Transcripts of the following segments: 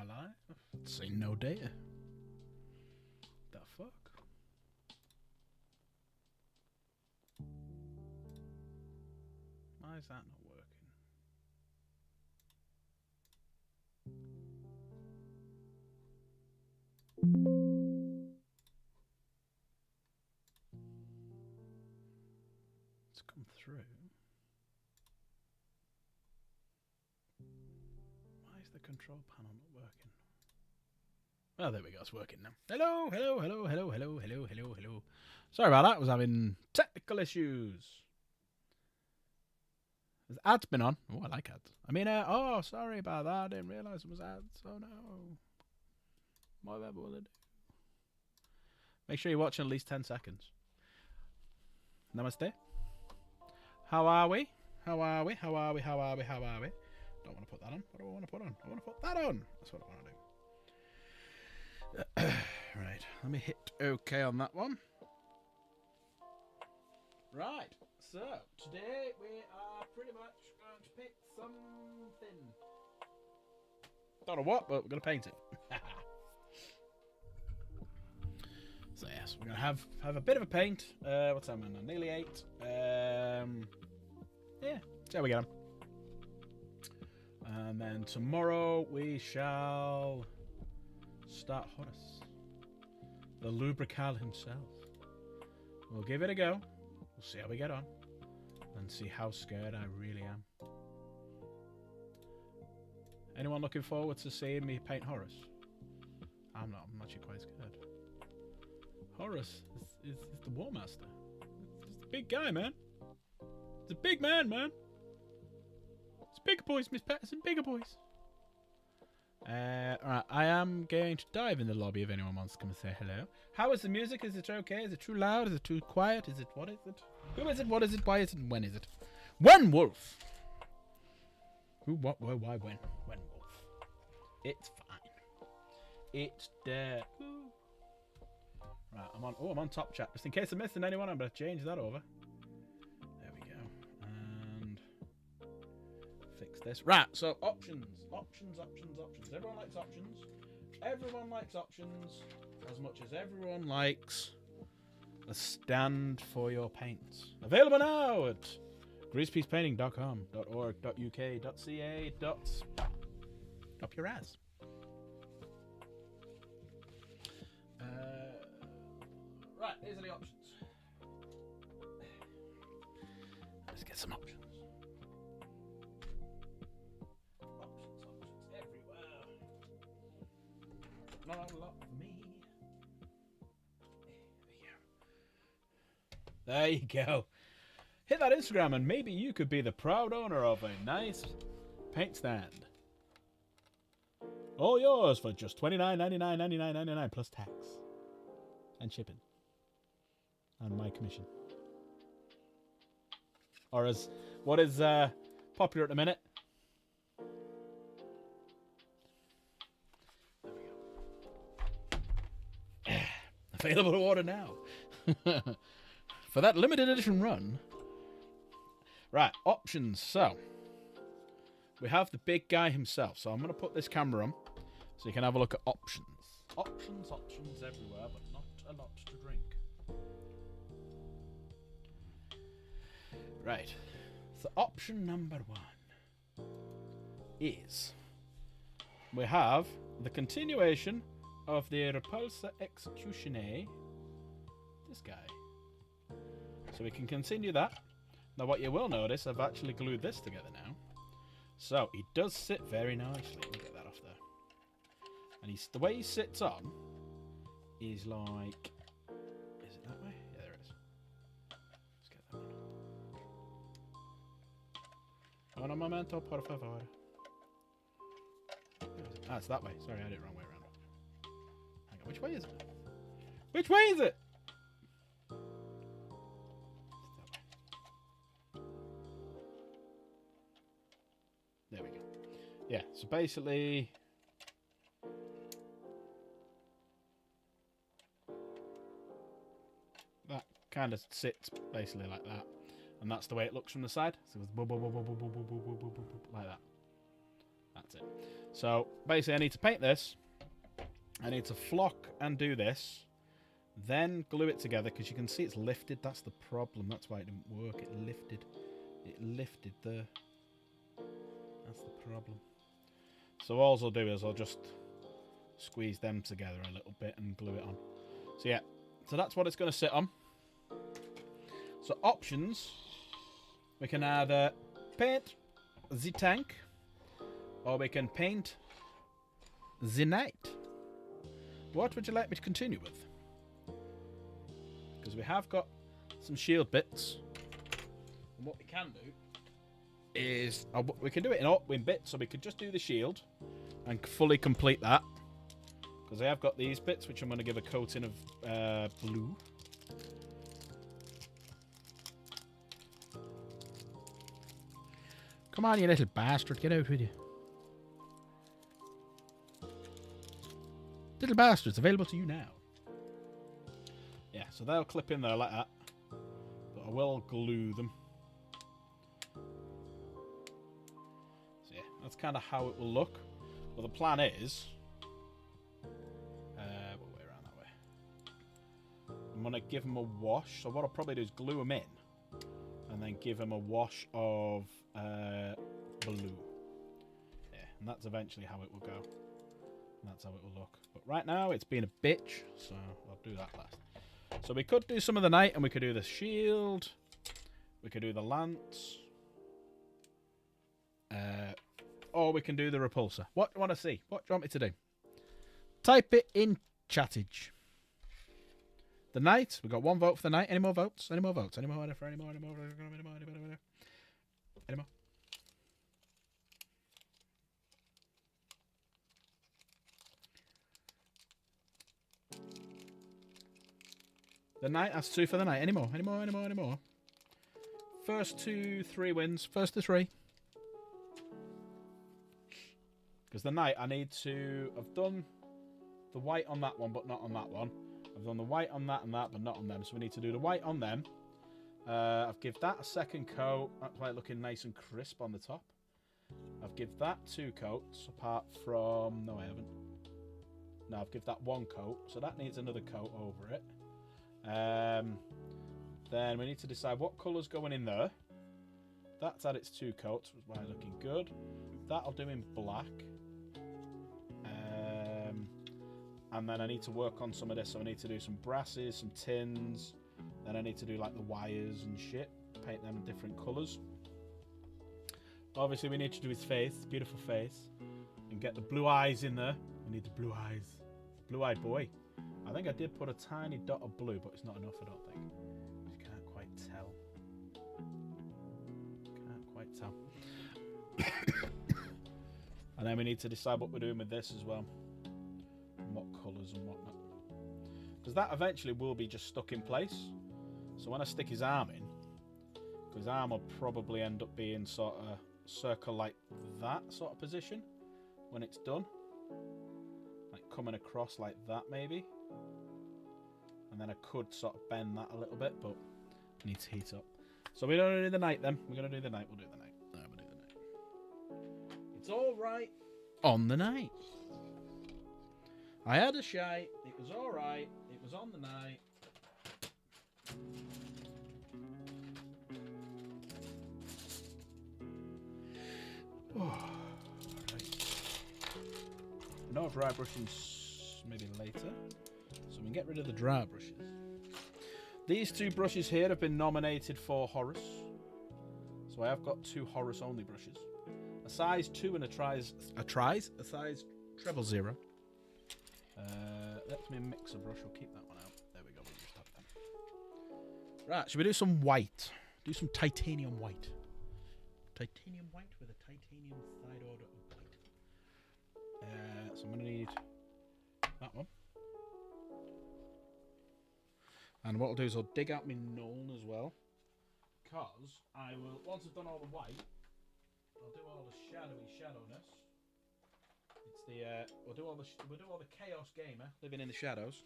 I alive? Seen no data. The fuck? Why is that not working? It's come through. Why is the control panel not working? Oh, there we go. It's working now. Hello, hello, hello, hello, hello, hello, hello, hello. Sorry about that. I was having technical issues. Has ads been on? Oh, I like ads. I mean, oh, sorry about that. I didn't realise it was ads. Oh, no. Whatever will it do? Make sure you're watching at least 10 seconds. Namaste. How are we? How are we? How are we? How are we? How are we? Don't want to put that on. What do I want to put on? I want to put that on. That's what I want to do. Right, let me hit OK on that one. Right, so today we are pretty much going to pick something. Don't know what, but we're going to paint it. So yes, we're going to have a bit of a paint. What time am I now? Nearly 8. Yeah, see how we get on. And then tomorrow we shall start Horace, the lubrical himself. We'll give it a go. We'll see how we get on, and see how scared I really am. Anyone looking forward to seeing me paint Horace? I'm not. I'm actually quite scared. Horace is the War Master. He's a big guy, man. He's a big man, man. It's bigger boys, Miss Patterson. Bigger boys. Alright, I am going to dive in the lobby if anyone wants to come and say hello. How is the music? Is it okay? Is it too loud? Is it too quiet? Is it, what is it? Who is it? What is it? Why is it? When is it? When Wolf! Who, what, where, why, when? When Wolf. It's fine. It's dead. Right, I'm on top chat. Just in case I'm missing anyone, I'm going to change that over. There we go. And fix this. Right, so options. Everyone likes options. Everyone likes options as much as everyone likes a stand for your paints. Available now at greasepiecepainting.com.org.uk.ca. Up your ass. Right, these are the options. Let's get some options. Not a lot for me. There you go. Hit that Instagram and maybe you could be the proud owner of a nice paint stand. All yours for just $29.99 plus tax and shipping and my commission. Or as what is popular at the minute. Available to order now. For that limited edition run. Right, options. So, we have the big guy himself. So I'm going to put this camera on so you can have a look at options. Options everywhere, but not a lot to drink. Right. So option number 1 is we have the continuation of the Repulsa Executione. This guy. So we can continue that. Now what you will notice, I've actually glued this together now. So he does sit very nicely. Let me get that off there. And the way he sits on is like... Is it that way? Yeah, there it is. Let's get that one. Un momento, por favor. Ah, it's that way. Sorry, I did it wrong way around. Hang on, which way is it? Which way is it? There we go. Yeah, so basically... that kind of sits basically like that. And that's the way it looks from the side. So it's like that. That's it. So basically I need to paint this. I need to flock and do this. Then glue it together because you can see it's lifted. That's the problem. That's why it didn't work. It lifted. It lifted there. That's the problem. So all I'll do is I'll just squeeze them together a little bit and glue it on. So yeah. So that's what it's going to sit on. So options. We can either paint the tank or we can paint the knight. What would you like me to continue with? Because we have got some shield bits. And what we can do is... we can do it in bits, so we could just do the shield and fully complete that. Because I have got these bits, which I'm going to give a coating of blue. Come on, you little bastard. Get out with you. Little bastards, available to you now. Yeah, so they'll clip in there like that. But I will glue them. So yeah, that's kind of how it will look. But the plan is... what way around that way? I'm going to give them a wash. So what I'll probably do is glue them in. And then give them a wash of blue. Yeah, and that's eventually how it will go. And that's how it will look. But right now, it's been a bitch. So I'll do that last. So we could do some of the knight, and we could do the shield. We could do the lance. Or we can do the repulsor. What do you want to see? What do you want me to do? Type it in chattage. The knight. We got one vote for the knight. Any more votes? Any more votes? Any more? Any more? Any more? Any more? The knight has 2 for the knight. Any more? Any more? Any more? Any more? First 2, 3 wins. First to 3. Because the knight, I need to... I've done the white on that one, but not on that one. I've done the white on that and that, but not on them. So we need to do the white on them. I've given that a second coat. That's why it's looking nice and crisp on the top. I've given that 2 coats, apart from... No, I haven't. No, I've given that 1 coat. So that needs another coat over it. Then we need to decide what colour's going in there. That's at its 2 coats, which is looking good. That'll do in black. And then I need to work on some of this. So I need to do some brasses, some tins. Then I need to do like the wires and shit. Paint them in different colours. Obviously we need to do his face, beautiful face. And get the blue eyes in there. We need the blue eyes. Blue-eyed boy. I think I did put a tiny dot of blue, but it's not enough, I don't think. You can't quite tell. Can't quite tell. And then we need to decide what we're doing with this as well. And what colours and whatnot. Because that eventually will be just stuck in place. So when I stick his arm in, his arm will probably end up being sort of circle like that sort of position when it's done. Like coming across like that maybe. And then I could sort of bend that a little bit, but it needs to heat up. So we're going to do the night then. We're going to do the night. We'll do the night. No, we'll do the night. It's all right on the night. I had a shite. It was all right. It was on the night. Oh, right. No dry brushing maybe later. So we can get rid of the dry brushes. These 2 brushes here have been nominated for Horus. So I have got 2 Horus only brushes. A size 2 and a size treble 0. Let me mix a brush. We'll keep that one out. There we go. We'll just have them. Right. Should we do some white? Do some titanium white. Titanium white with a titanium side order of white. So I'm going to need that one. And what I'll do is I'll dig out my knoll as well. Because I will, once I've done all the white, I'll do all the shadowy shadowiness. It's the we'll do all the chaos gamer living in the shadows.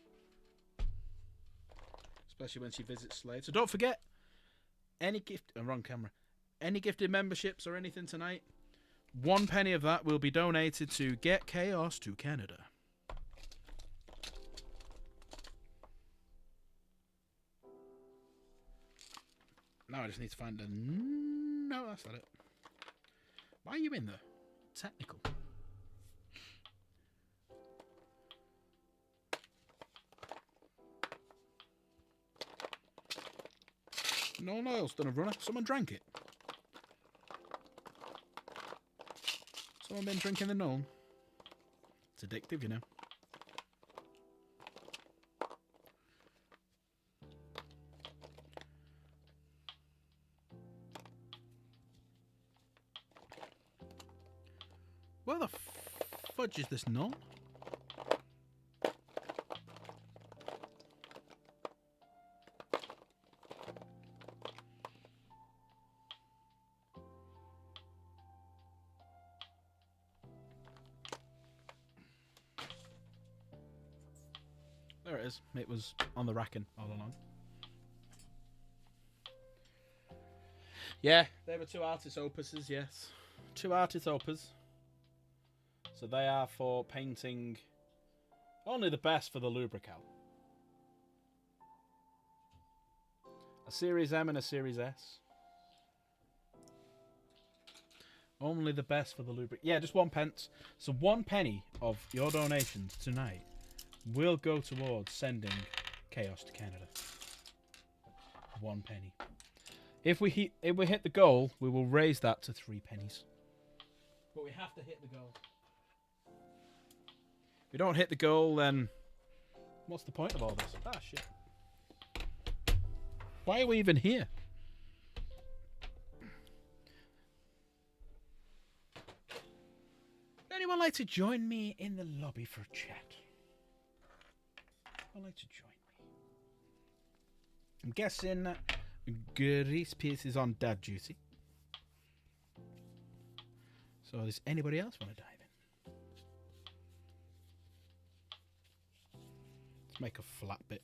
Especially when she visits Slade. So don't forget any gift wrong camera. Any gifted memberships or anything tonight 1 penny of that will be donated to Get Chaos to Canada. Now I just need to find a... No, that's not it. Why are you in there? Technical. No oil's done a runner. Someone drank it. Someone been drinking the gnome. It's addictive, you know. Where the fudge is this gnome? There it is. It was on the racking all along. Yeah, they were 2 artist opuses, yes. 2 artist opus. So they are for painting only the best for the Lubrical. A Series M and a Series S. Only the best for the Lubrical. Yeah, just 1 pence. So 1 penny of your donations tonight will go towards sending Chaos to Canada. 1 penny. If we hit the goal, we will raise that to 3 pennies. But we have to hit the goal. If we don't hit the goal, then what's the point of all this? Ah, shit. Why are we even here? Would anyone like to join me in the lobby for a chat? I'd like to join me. I'm guessing Grease Pierce is on dad duty. So does anybody else want to dive in? Let's make a flat bit.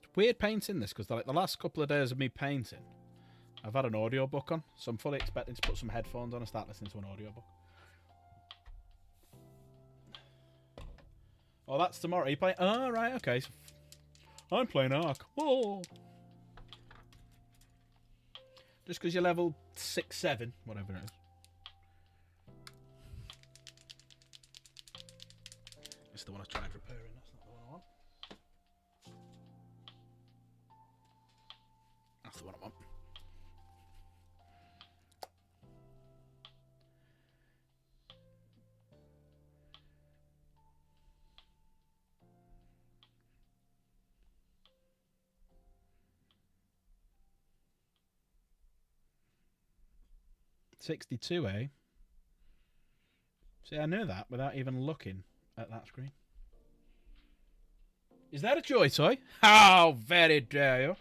It's weird painting this because like the last couple of days of me painting, I've had an audiobook on, so I'm fully expecting to put some headphones on and start listening to an audiobook. Oh, that's tomorrow. Are you playing? Oh, right, okay. So I'm playing Ark. Whoa. Just because you're level 6, 7, whatever it is. It's the one I tried repairing. That's not the one I want. That's the one I want. $62, eh? See, I knew that without even looking at that screen. Is that a Joy Toy? How very dare you?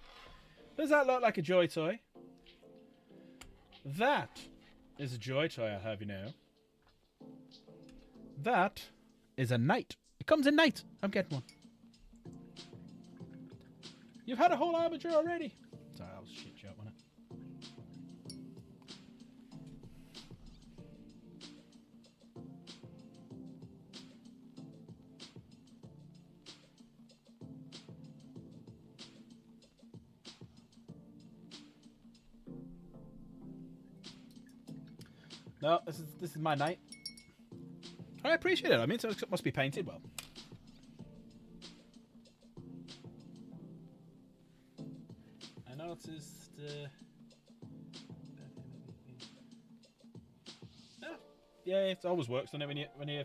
Does that look like a Joy Toy? That is a Joy Toy, I'll have you know. That is a Knight. It comes in Knight. I'm getting one. You've had a whole armature already. Sorry, that was a shit joke, wasn't it? No, this is my Knight. I appreciate it. I mean, so it must be painted well. I noticed. Yeah, it always works, doesn't it? When you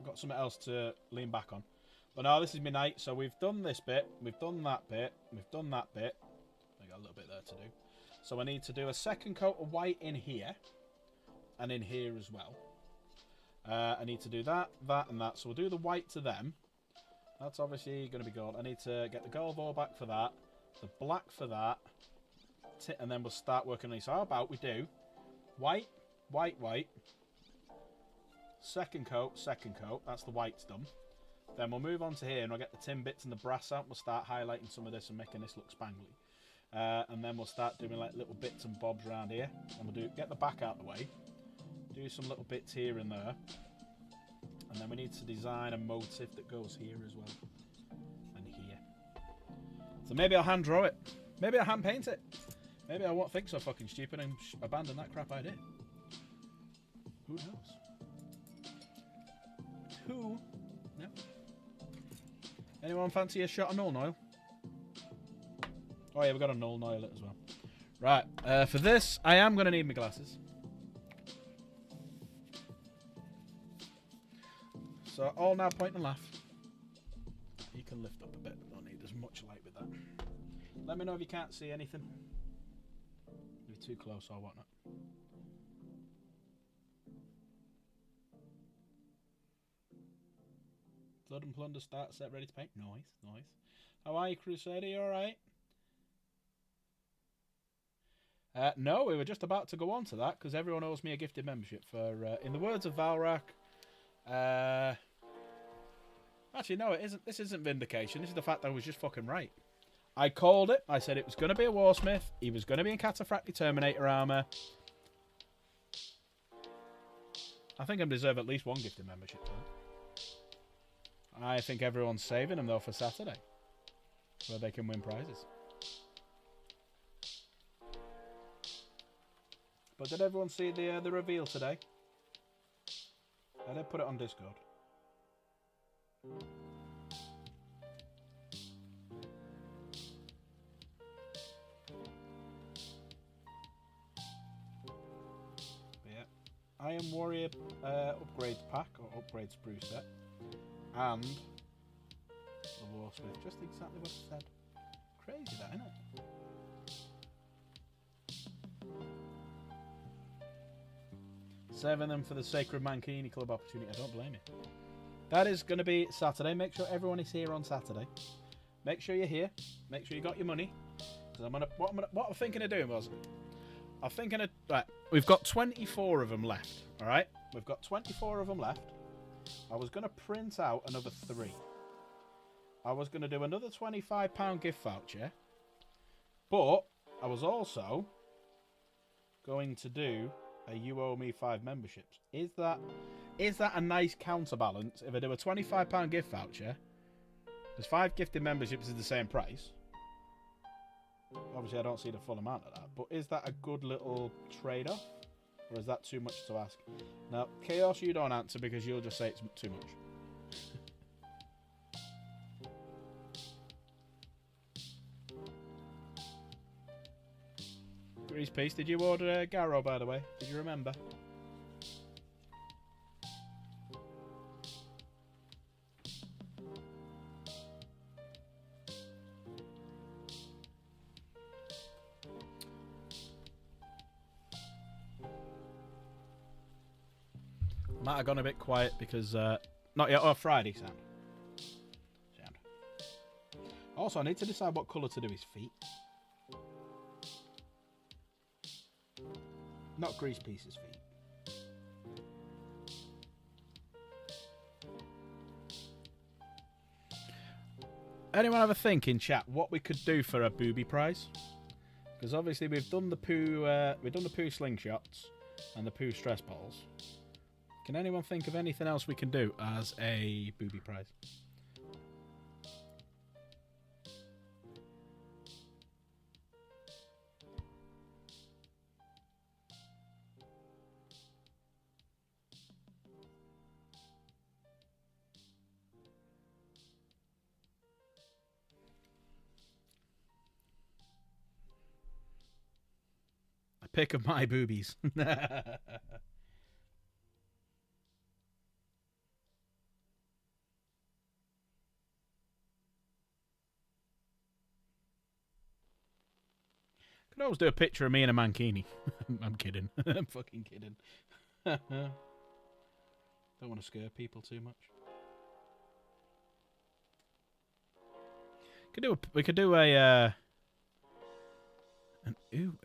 got something else to lean back on. But now this is my Knight, so we've done this bit, we've done that bit, we've done that bit. I got a little bit there to do. So I need to do a second coat of white in here. And in here as well. I need to do that, that, and that. So we'll do the white to them. That's obviously going to be gold. I need to get the gold all back for that. The black for that. And then we'll start working on these. So how about we do white, white, white. Second coat, second coat. That's the white's done. Then we'll move on to here and we'll get the tin bits and the brass out. We'll start highlighting some of this and making this look spangly. And then we'll start doing like little bits and bobs around here. And we'll get the back out of the way. Do some little bits here and there. And then we need to design a motif that goes here as well. And here. So maybe I'll hand draw it. Maybe I'll hand paint it. Maybe I won't think so fucking stupid and abandon that crap idea. Who knows? Who? No. Anyone fancy a shot of null oil? Oh yeah, we've got a null oil as well. Right, for this, I am going to need my glasses. So, all now point and laugh. You can lift up a bit, but don't need as much light with that. Let me know if you can't see anything. If you're too close or whatnot. Blood and Plunder start set ready to paint. Nice, nice. How are you, Crusader? You alright? No, we were just about to go on to that because everyone owes me a gifted membership for, in the words of Valrak, actually, no, it isn't. This isn't vindication. This is the fact that I was just fucking right. I called it. I said it was going to be a Warsmith. He was going to be in Cataphractic Terminator armor. I think I deserve at least one gifted membership for that. I think everyone's saving them, though, for Saturday. Where they can win prizes. But did everyone see the reveal today? I did put it on Discord. But yeah, Iron Warrior upgrades pack or upgrade sprue set, and the Warsmith. Just exactly what I said. Crazy that, isn't it? Saving them for the Sacred Mankini Club opportunity. I don't blame you. That is going to be Saturday. Make sure everyone is here on Saturday. Make sure you're here. Make sure you got your money. Because what I'm thinking of doing was, I'm thinking of, right, we've got 24 of them left. All right, we've got 24 of them left. I was going to print out another 3. I was going to do another £25 gift voucher, but I was also going to do a You Owe Me 5 memberships. Is that a nice counterbalance? If I do a £25 gift voucher, there's 5 gifted memberships is the same price. Obviously, I don't see the full amount of that, but is that a good little trade-off? Or is that too much to ask? Now, Chaos, you don't answer because you'll just say it's too much. Grease Piece, did you order Garrow, by the way? Did you remember? Might have gone a bit quiet because not yet. Oh, Friday sound. Also, I need to decide what colour to do his feet. Not Grease Piece's feet. Anyone have a think in chat what we could do for a booby prize? Because obviously we've done the poo slingshots and the poo stress balls. Can anyone think of anything else we can do as a booby prize? A pic of my boobies. Could always do a picture of me in a mankini. I'm kidding. I'm fucking kidding. Don't want to scare people too much. We could do a an ooh.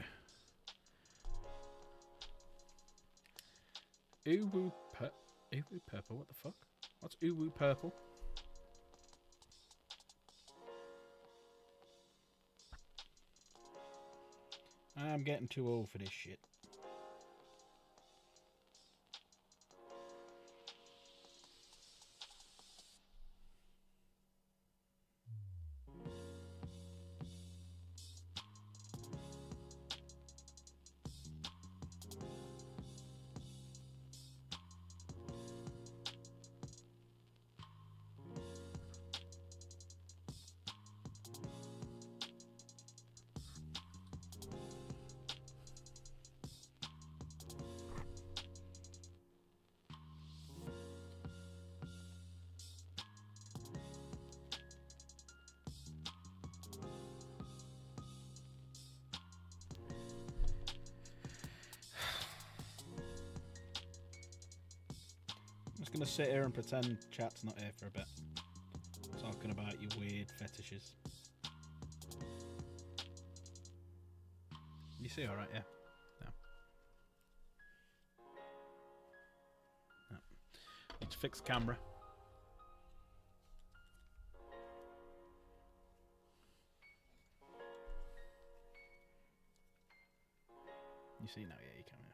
Uwu purple. What the fuck? What's uwu purple? I'm getting too old for this shit. going to sit here and pretend chat's not here for a bit. Talking about your weird fetishes. You see alright, yeah? No. No. Need to fix the camera. You see now, yeah, you can, yeah.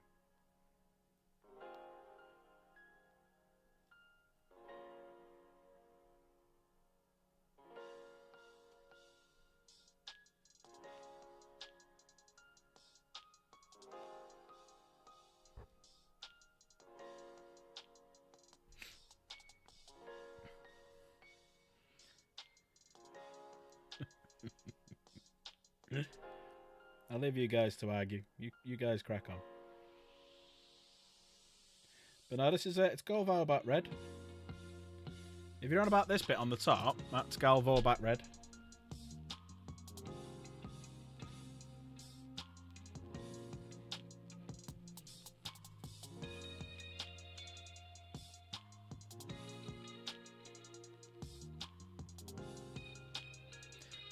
I'll leave you guys to argue. You guys crack on. But no, this is it. It's Galvo back red. If you're on about this bit on the top, that's Galvo back red.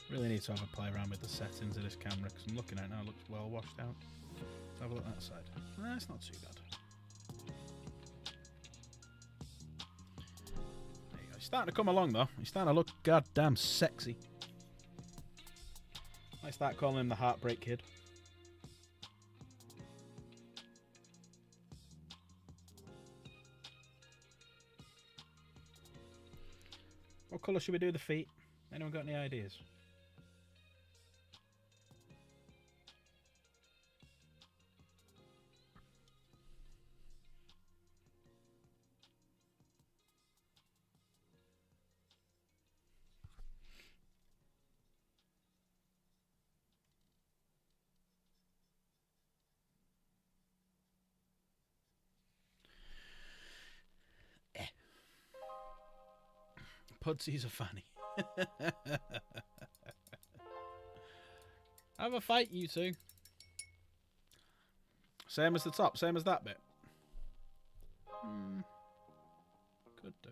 Really need to have a play around with the settings of this camera because I'm looking at it now. It looks well washed out. Let's have a look at that side. Nah, it's not too bad. There you go. He's starting to come along though. He's starting to look goddamn sexy. I start calling him the Heartbreak Kid. What colour should we do the feet? Anyone got any ideas? Pudsies are funny. Have a fight, you two. Same as the top, same as that bit. Could do.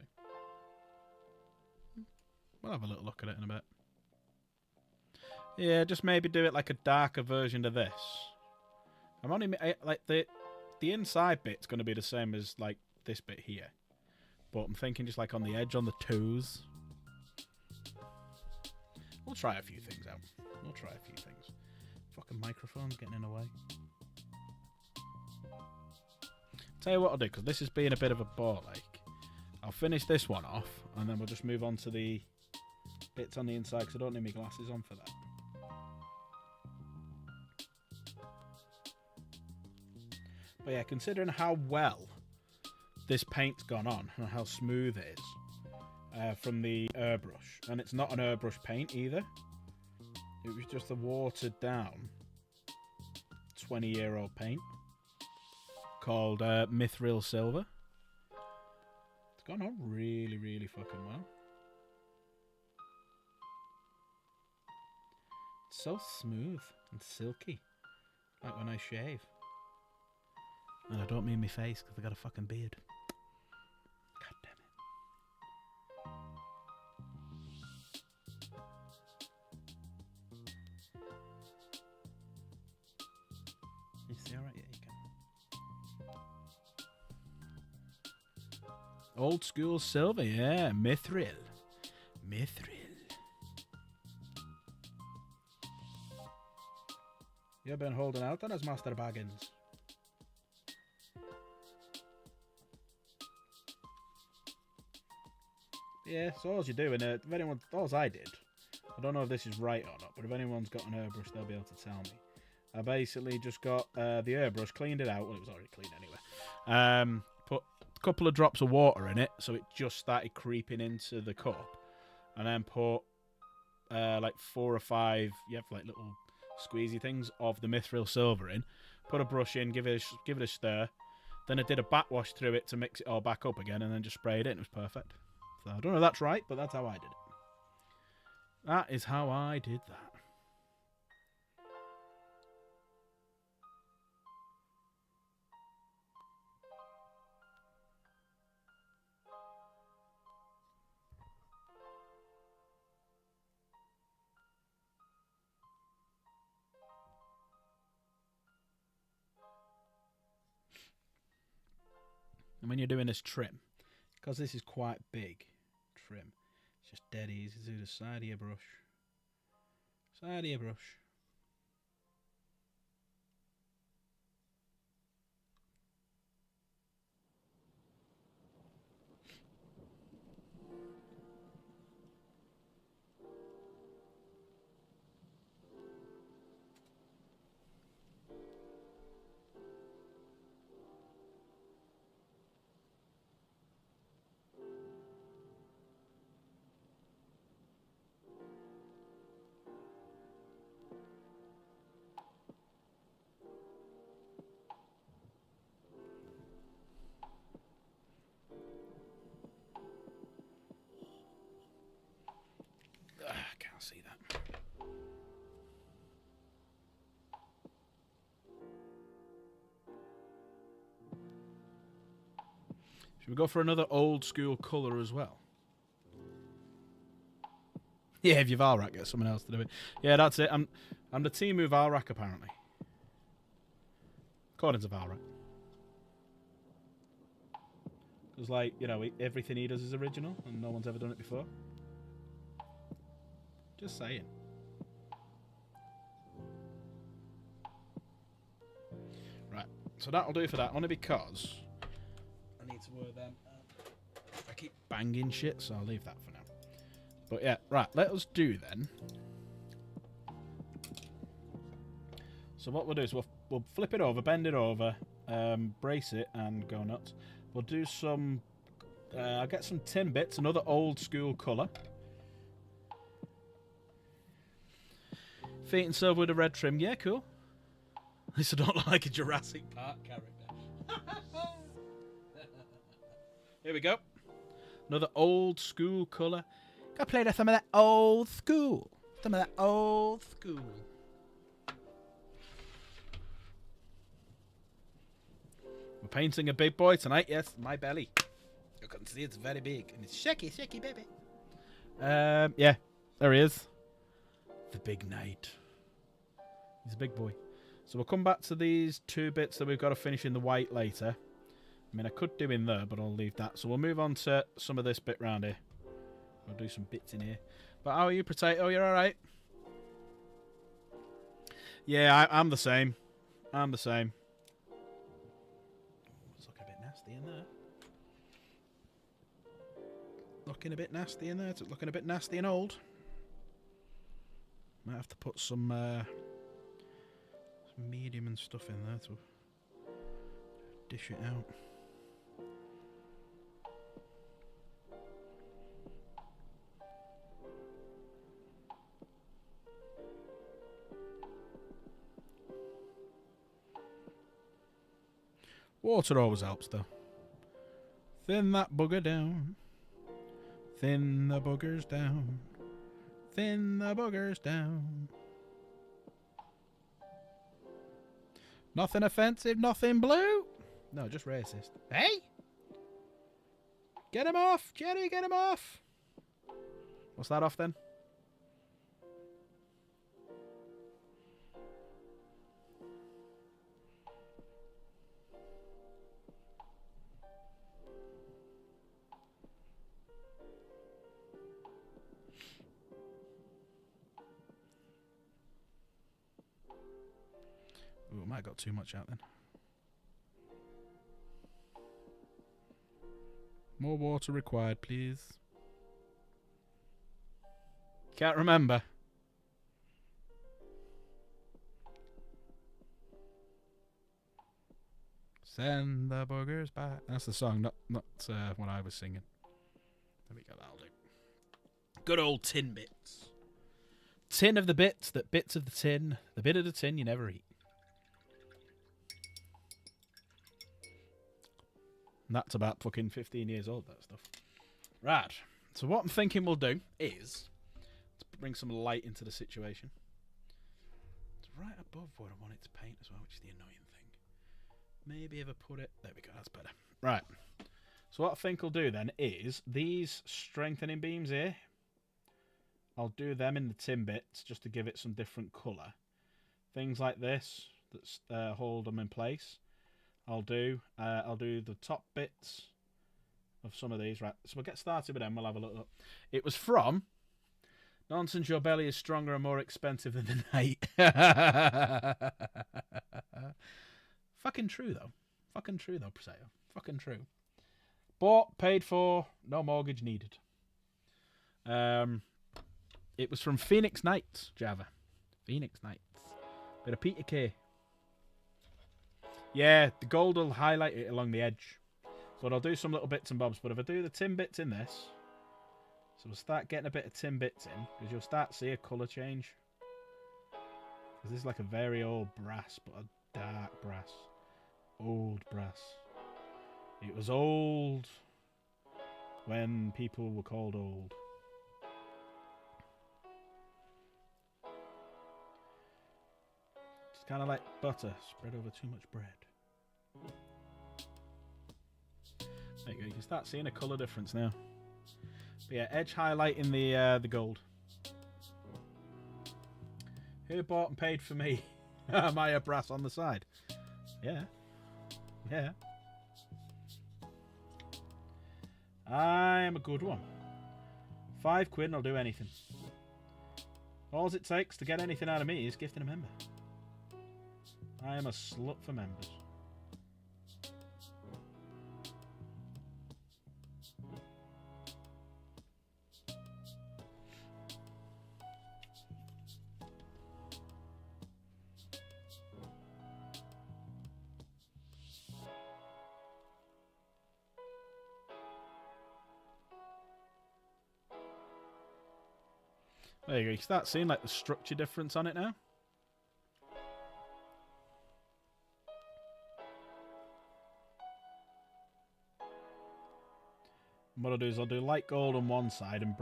We'll have a little look at it in a bit. Yeah, just maybe do it like a darker version of this. I'm only like the inside bit's going to be the same as like this bit here. But I'm thinking just like on the edge, on the toes. We'll try a few things out. We'll try a few things. Fucking microphone's getting in the way. Tell you what I'll do, because this is being a bit of a bore like. I'll finish this one off, and then we'll just move on to the bits on the inside, because I don't need my glasses on for that. But yeah, considering how well this paint's gone on and how smooth it is from the airbrush, and it's not an airbrush paint either, it was just a watered down 20-year-old paint called Mithril Silver. It's gone on really, really fucking well. It's so smooth and silky, like when I shave. And I don't mean my face because I got a fucking beard. God damn it. You see alright? Yeah, you can. Old school silver, yeah. Mithril. Mithril. You've been holding out on us, Master Baggins. Yeah, so all you're doing, if anyone, all I did, I don't know if this is right or not, but if anyone's got an airbrush, they'll be able to tell me. I basically just got the airbrush, cleaned it out, well, it was already clean anyway, put a couple of drops of water in it, so it just started creeping into the cup, and then put like 4 or 5, you have like little squeezy things of the Mithril Silver in, put a brush in, give it a stir, then I did a backwash through it to mix it all back up again, and then just sprayed it, and it was perfect. So I don't know if that's right, but that's how I did it. That is how I did that. And when you're doing this trim, because this is quite big trim, it's just dead easy to do the side of your brush. Side of your brush. I can't see that. Should we go for another old school colour as well? Yeah, if you've Valrak, get someone else to do it. Yeah, that's it. I'm the team with Valrak, apparently. According to Valrak. Because, like, you know, everything he does is original, and no one's ever done it before. Just saying. Right, so that'll do for that, only because I need to wear them. I keep banging shit, so I'll leave that for now. But yeah, right, let us do then. So what we'll do is we'll flip it over, bend it over, brace it, and go nuts. We'll do some. I'll get some tin bits, another old school colour. Feet and silver with a red trim, yeah, cool. At least I don't look like a Jurassic Park character. Here we go. Another old school colour. Gotta play some of that old school. Some of that old school. We're painting a big boy tonight, yes, my belly. You can see it's very big. And it's shaky, shaky baby. Yeah, there he is. The big knight. He's a big boy. So we'll come back to these two bits that we've got to finish in the white later. I mean, I could do in there, but I'll leave that. So we'll move on to some of this bit round here. We'll do some bits in here. But how are you, Potato? You're alright? Yeah, I'm the same. I'm the same. It's looking a bit nasty in there. Looking a bit nasty in there. It's looking a bit nasty and old. Might have to put some medium and stuff in there to dish it out. Water always helps though. Thin that bugger down. Thin the buggers down. Thin the buggers down. Nothing offensive, nothing blue. No, just racist. Hey! Get him off! Jerry, get him off! What's that off then? Ooh, I might have got too much out then. More water required, please. Can't remember. Send the boogers back. That's the song, not what I was singing. There we go, that'll do. Good old tin bits. Tin of the bits, that bits of the tin. The bit of the tin you never eat. And that's about fucking 15 years old, that stuff. Right. So what I'm thinking we'll do is to bring some light into the situation. It's right above where I want it to paint as well, which is the annoying thing. Maybe if I put it... There we go, that's better. Right. So what I think I'll do then is these strengthening beams here, I'll do them in the tin bits just to give it some different colour. Things like this that hold them in place. I'll do the top bits of some of these. Right, so we'll get started with them. We'll have a look. It was from Nonsense. Your belly is stronger and more expensive than the night. Fucking true though. Fucking true though, Preseo. Fucking true. Bought, paid for, no mortgage needed. It was from Phoenix Nights, Java. Phoenix Nights. Bit of Peter K. Yeah, the gold will highlight it along the edge. But I'll do some little bits and bobs. But if I do the tin bits in this, so we'll start getting a bit of tin bits in, because you'll start to see a colour change. Because this is like a very old brass, but a dark brass. Old brass. It was old when people were called old. It's kind of like butter spread over too much bread. There you go. You can start seeing a colour difference now. But yeah, edge highlighting the gold. Who bought and paid for me? Maya brass on the side. Yeah. Yeah. I am a good one. £5 and I'll do anything. All it takes to get anything out of me is gifting a member. I am a slut for members. There you go. You start seeing like the structure difference on it now. And what I'll do is I'll do light gold on one side and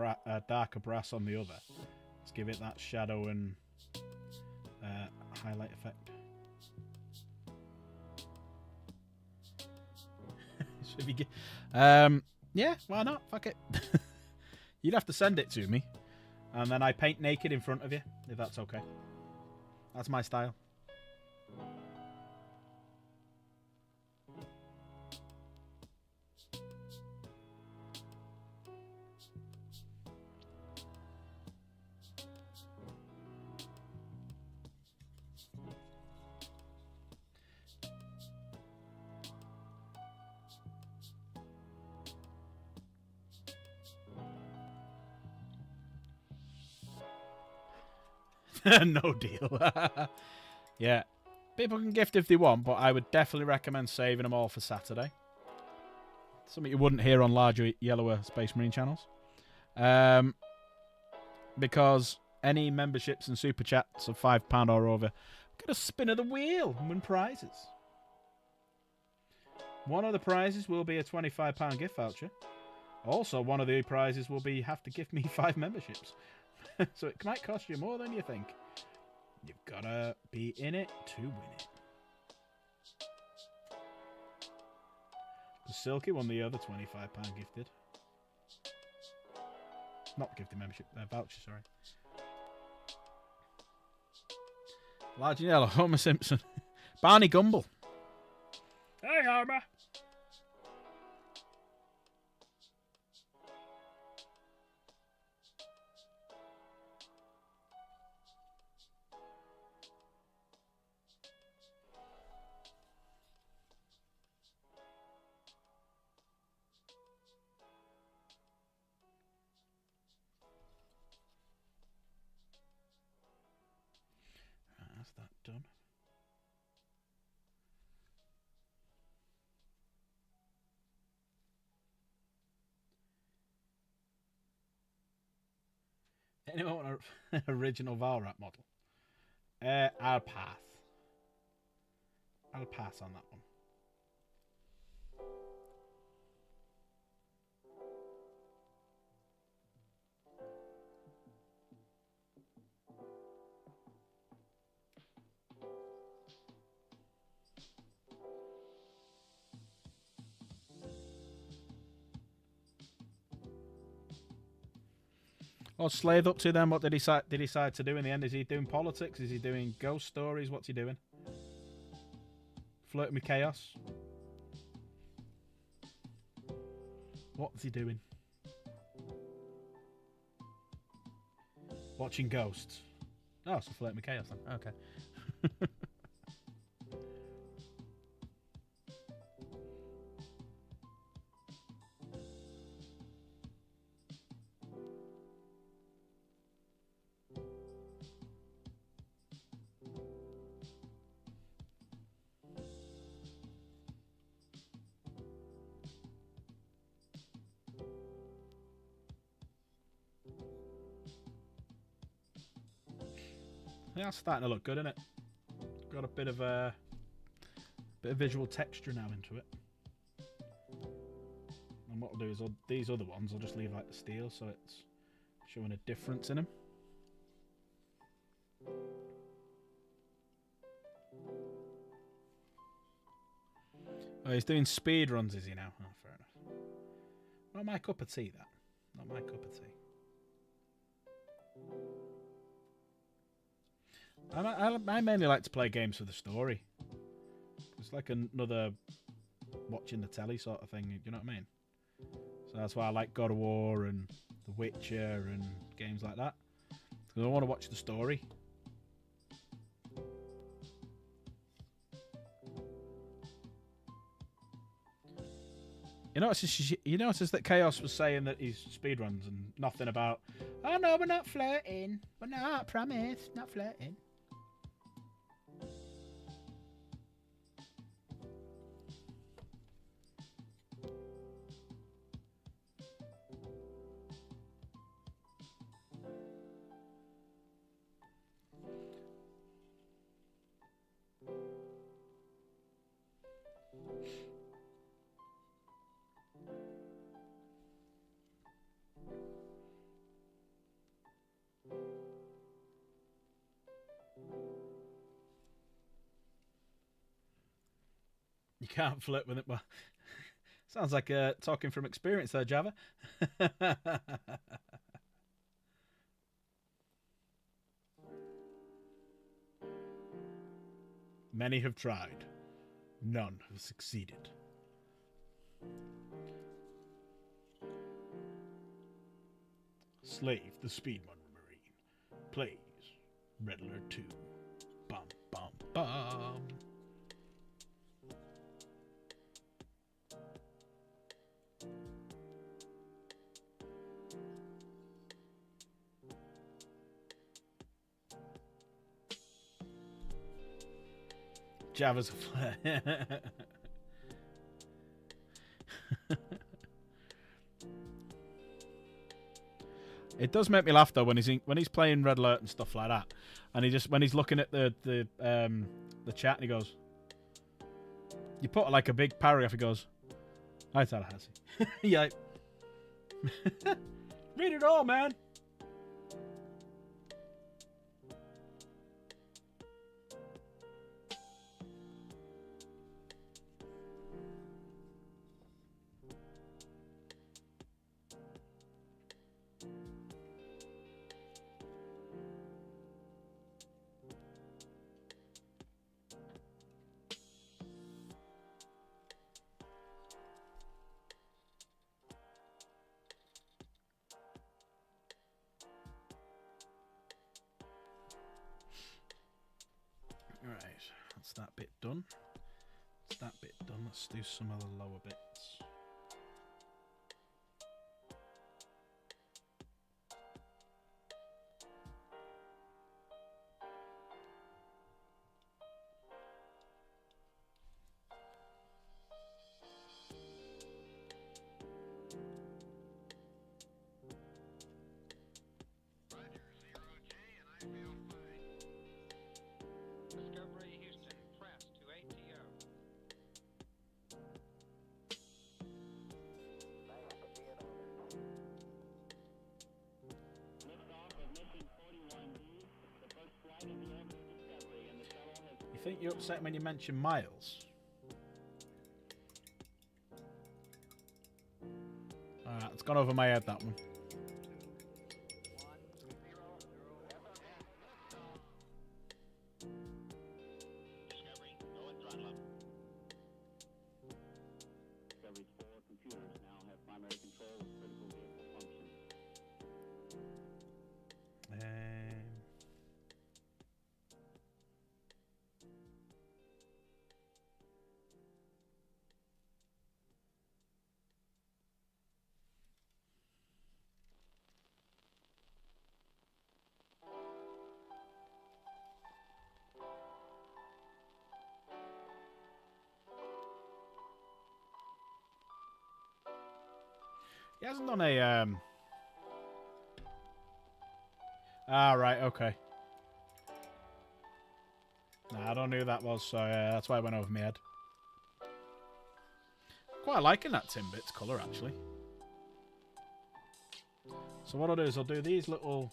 darker brass on the other. Let's give it that shadow and highlight effect. Should we get? Yeah, why not? Fuck it. You'd have to send it to me. And then I paint naked in front of you, if that's okay. That's my style. No deal. Yeah. People can gift if they want, but I would definitely recommend saving them all for Saturday. Something you wouldn't hear on larger, yellower Space Marine channels. Because any memberships and super chats of £5 or over get a spin of the wheel and win prizes. One of the prizes will be a £25 gift voucher. Also, one of the prizes will be have to give me 5 memberships. So it might cost you more than you think. You've got to be in it to win it. The Silky won the other £25 gifted. Not gifted membership, voucher, sorry. Large and yellow, Homer Simpson. Barney Gumble. Hey, Homer. That's that done. Anyone want an original Valrat model? I'll pass. I'll pass on that one. What's Slade up to then? What did he decide to do in the end? Is he doing politics? Is he doing ghost stories? What's he doing? Flirting with chaos. What's he doing? Watching ghosts. Oh, so flirting with chaos then. Okay. Yeah, it's starting to look good, isn't it? Got a bit of visual texture now into it. And what I'll do is these other ones I'll just leave like the steel, so it's showing a difference in them. Oh, he's doing speed runs, is he now? Oh, fair enough. Not my cup of tea, that. Not my cup of tea. I mainly like to play games for the story. It's like another watching the telly sort of thing, you know what I mean? So that's why I like God of War and The Witcher and games like that. Because I want to watch the story. You notice that Chaos was saying that he's speedruns and nothing about, oh no, we're not flirting. We're not, promise, not flirting. You can't flirt with it. Well, sounds like talking from experience there, Java. Many have tried. None have succeeded. Slave the Speedrun Marine plays Red Alert 2. Bum, bum, bum. Java's a flare. It does make me laugh though when he's playing Red Alert and stuff like that, and when he's looking at the chat and he goes, you put like a big paragraph. He goes, "Hi Tallahassee." Yeah. Read it all, man. Right, that's that bit done. That's that bit done. Let's do some of the lower bits. You think you're upset when you mention Miles? Alright, it's gone over my head, that one. He hasn't done a Ah, right, okay. Nah, I don't know who that was, so that's why I went over my head. Quite liking that Timbits colour, actually. So what I'll do is I'll do these little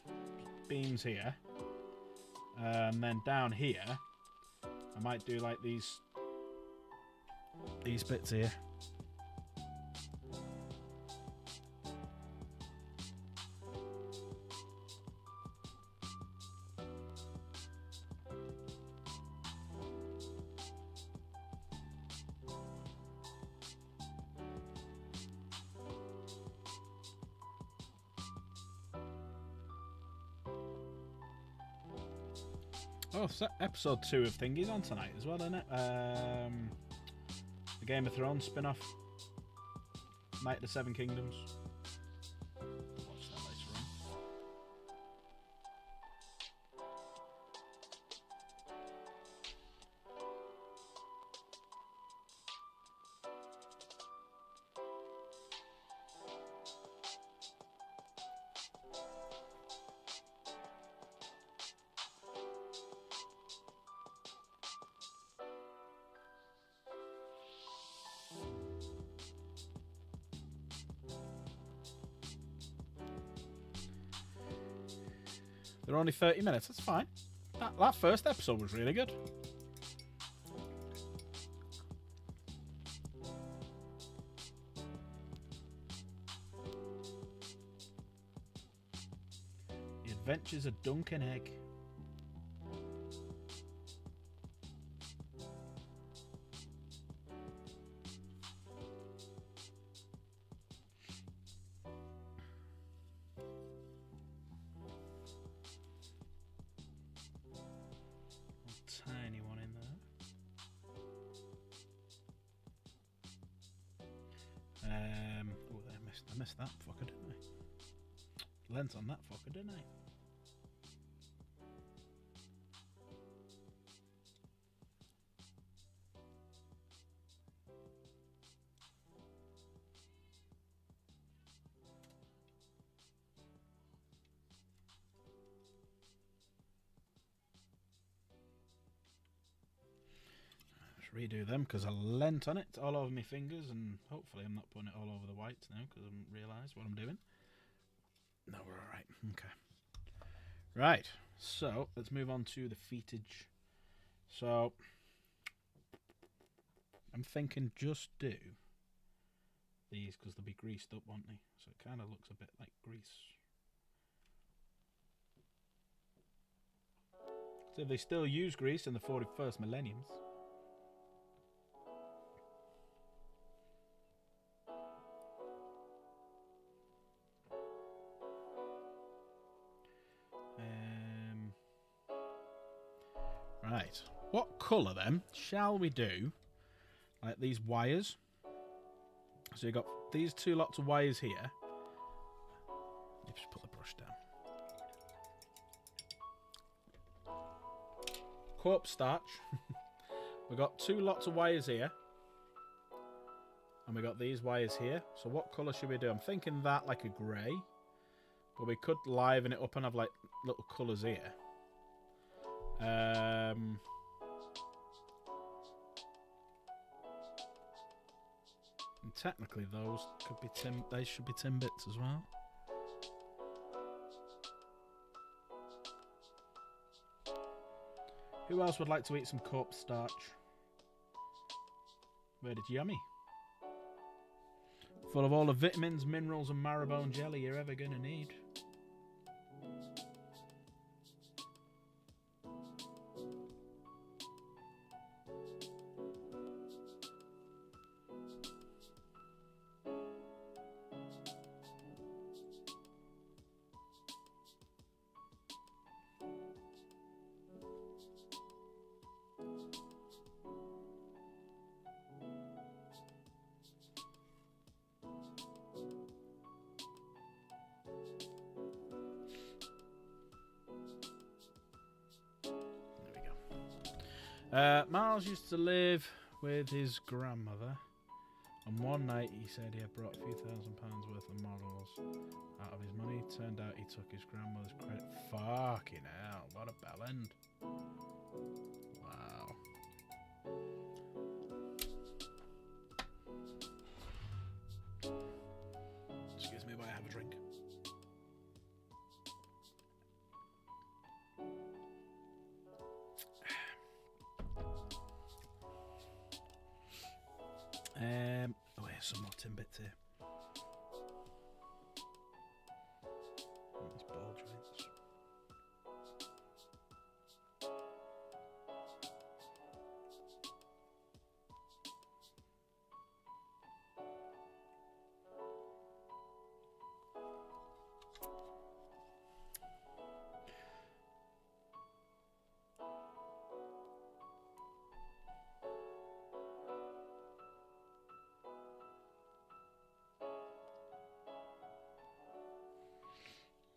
beams here. And then down here, I might do like these bits here. Oh, so episode 2 of Thingy's on tonight as well, isn't it? The Game of Thrones spin-off. Night of the Seven Kingdoms. Watch that later on. They're only 30 minutes, that's fine. That first episode was really good. The Adventures of Dunk and Egg. Tiny one in there. Oh, I missed that fucker, didn't I? Lens on that fucker, didn't I? Redo them because I lent on it all over my fingers, and hopefully I'm not putting it all over the whites now because I haven't realised what I'm doing. No, we're alright. Okay. Right, so let's move on to the feetage. So I'm thinking just do these because they'll be greased up, won't they? So it kind of looks a bit like grease. So they still use grease in the 41st millenniums. Right, what colour then shall we do? Like these wires. So you've got these two lots of wires here. You just put the brush down. Corpse starch. We've got two lots of wires here. And we got these wires here. So what colour should we do? I'm thinking that like a grey. But we could liven it up and have like little colours here. And technically those could be they should be Timbits as well. Who else would like to eat some corpse starch? Where did Yummy? Full of all the vitamins, minerals and marrowbone jelly you're ever gonna need. Miles used to live with his grandmother On one night, he said he had brought a few £1,000s worth of models out of his money. Turned out he took his grandmother's credit. Fucking hell, what a bellend. Wow. Excuse me while I have a drink. Oh, here's some more Timbits here. These ball joints.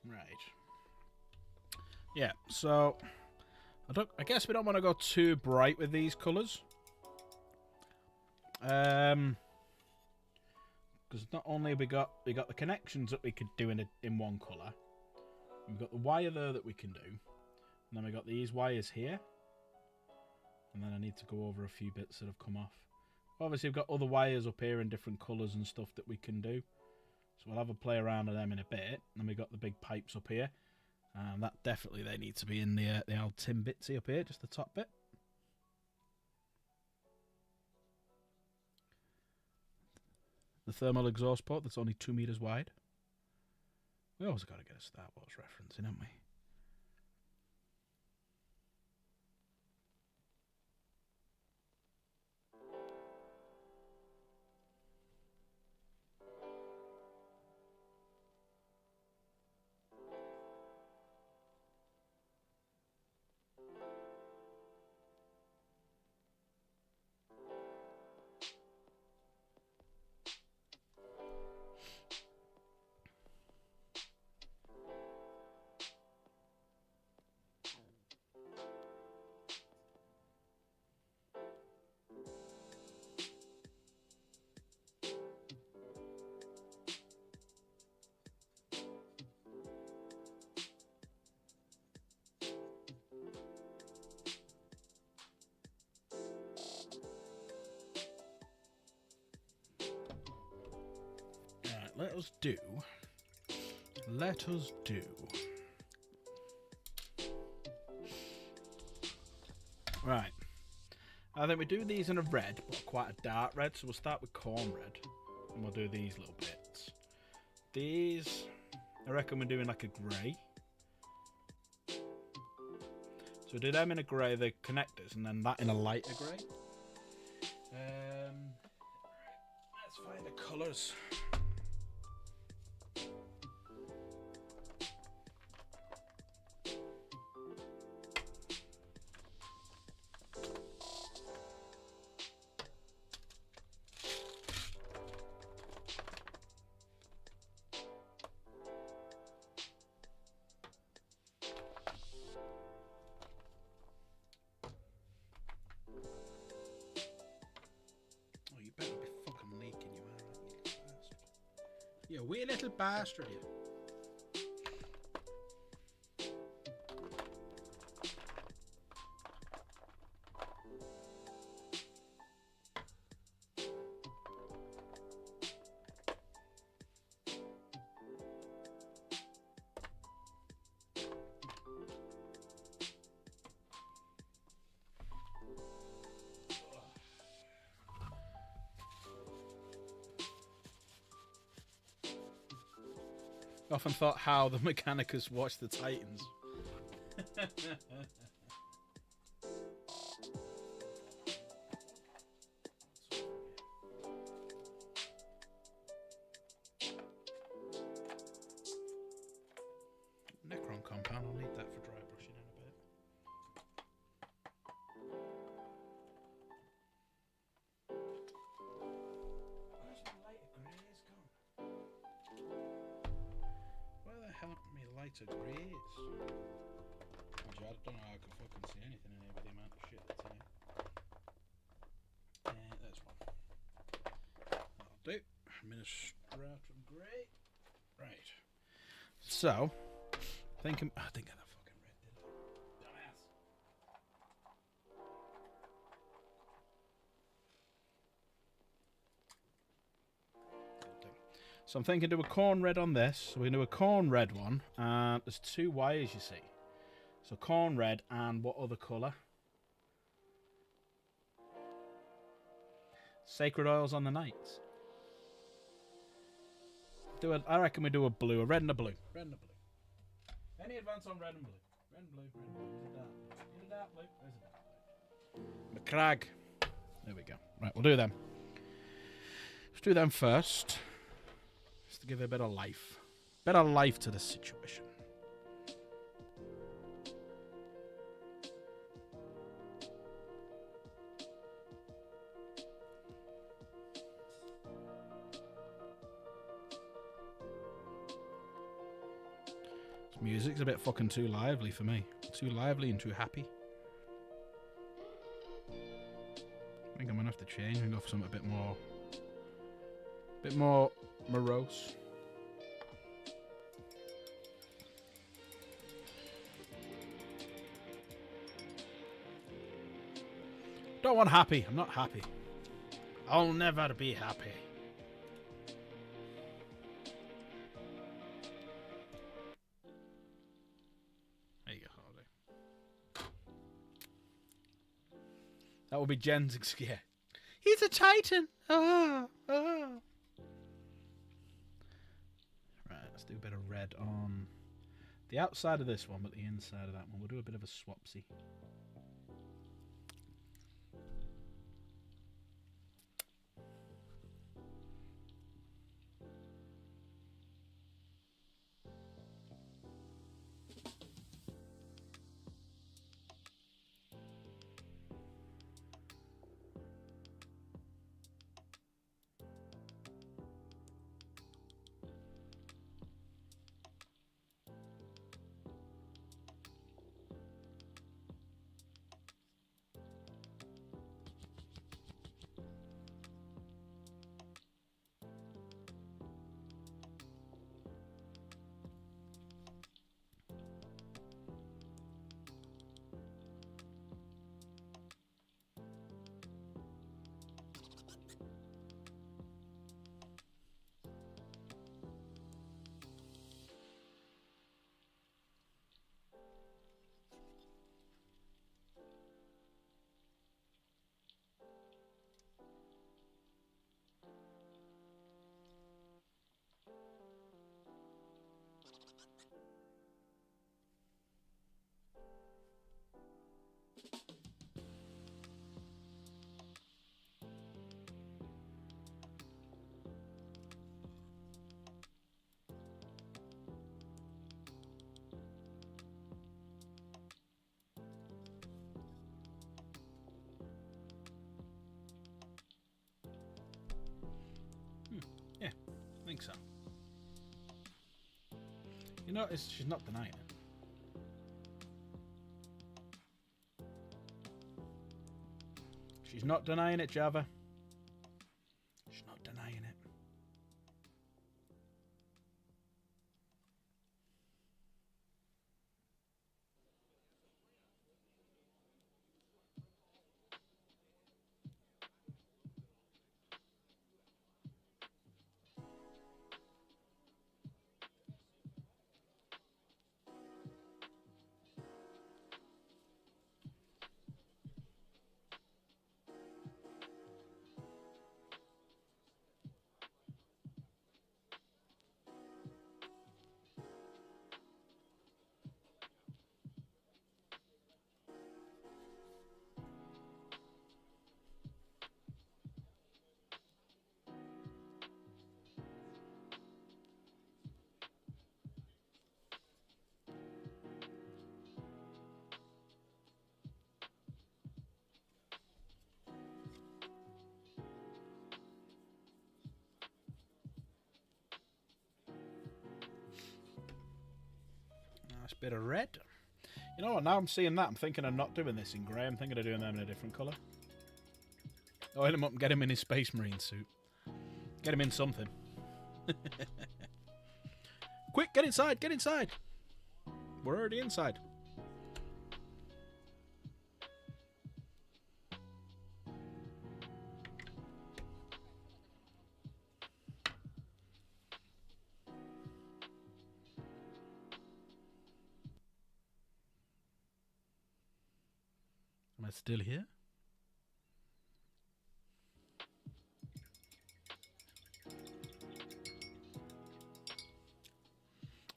Right. Yeah, so I guess we don't want to go too bright with these colours. Because not only have we got the connections that we could do in one colour. We've got the wire there that we can do. And then we got these wires here. And then I need to go over a few bits that have come off. Obviously we've got other wires up here in different colours and stuff that we can do. So we'll have a play around with them in a bit. And then we've got the big pipes up here. And that definitely they need to be in the old Timbitsy up here, just the top bit. The thermal exhaust port that's only 2 meters wide. We always got to get a Star Wars reference in, haven't we? Let us do. Right. I think we do these in a red, but quite a dark red. So we'll start with corn red, and we'll do these little bits. These, I reckon we're doing like a grey. So we'll do them in a grey, the connectors, and then that in a lighter grey. Let's find the colours. You wee little bastard, you. I often thought how the Mechanicus watched the Titans. Necron compound, I'll need that for dry brushing in a bit. Where's the lighter greys gone? Where the hell are my lighter greys? I don't know how I can fucking see anything in here with the amount of shit that's in here. There's one. That'll a stratum grey. Right. So, thinking. I think of that fucking red, didn't I? Dumbass. So I'm thinking do a corn red on this. So we can do a corn red one. And there's 2 wires, you see. So corn red and what other colour? Sacred oils on the nights. I reckon we do a blue, a red and a blue. Red and a blue. Any advance on red and blue? Red and blue, red and blue. Is it dark blue? Is it dark blue? Where's it dark blue? McCrag. There we go. Right, we'll do them. Let's do them first. Just to give it a bit of life. Bit of life to the situation. This music's a bit fucking too lively for me. Too lively and too happy. I think I'm gonna have to change and go for something a bit more morose. Don't want happy. I'm not happy. I'll never be happy. There you go, Harley. That will be Jen's scare. He's a titan. Ah, ah. Right, let's do a bit of red on the outside of this one, but the inside of that one. We'll do a bit of a swapsy. Yeah, I think so. You notice she's not denying it. She's not denying it, Java. She's not denying it. Nice bit of red. You know what, now I'm seeing that, I'm thinking of not doing this in grey. I'm thinking of doing them in a different colour. Oil him up and get him in his Space Marine suit. Get him in something. Quick, get inside, get inside. We're already inside. Am I still here?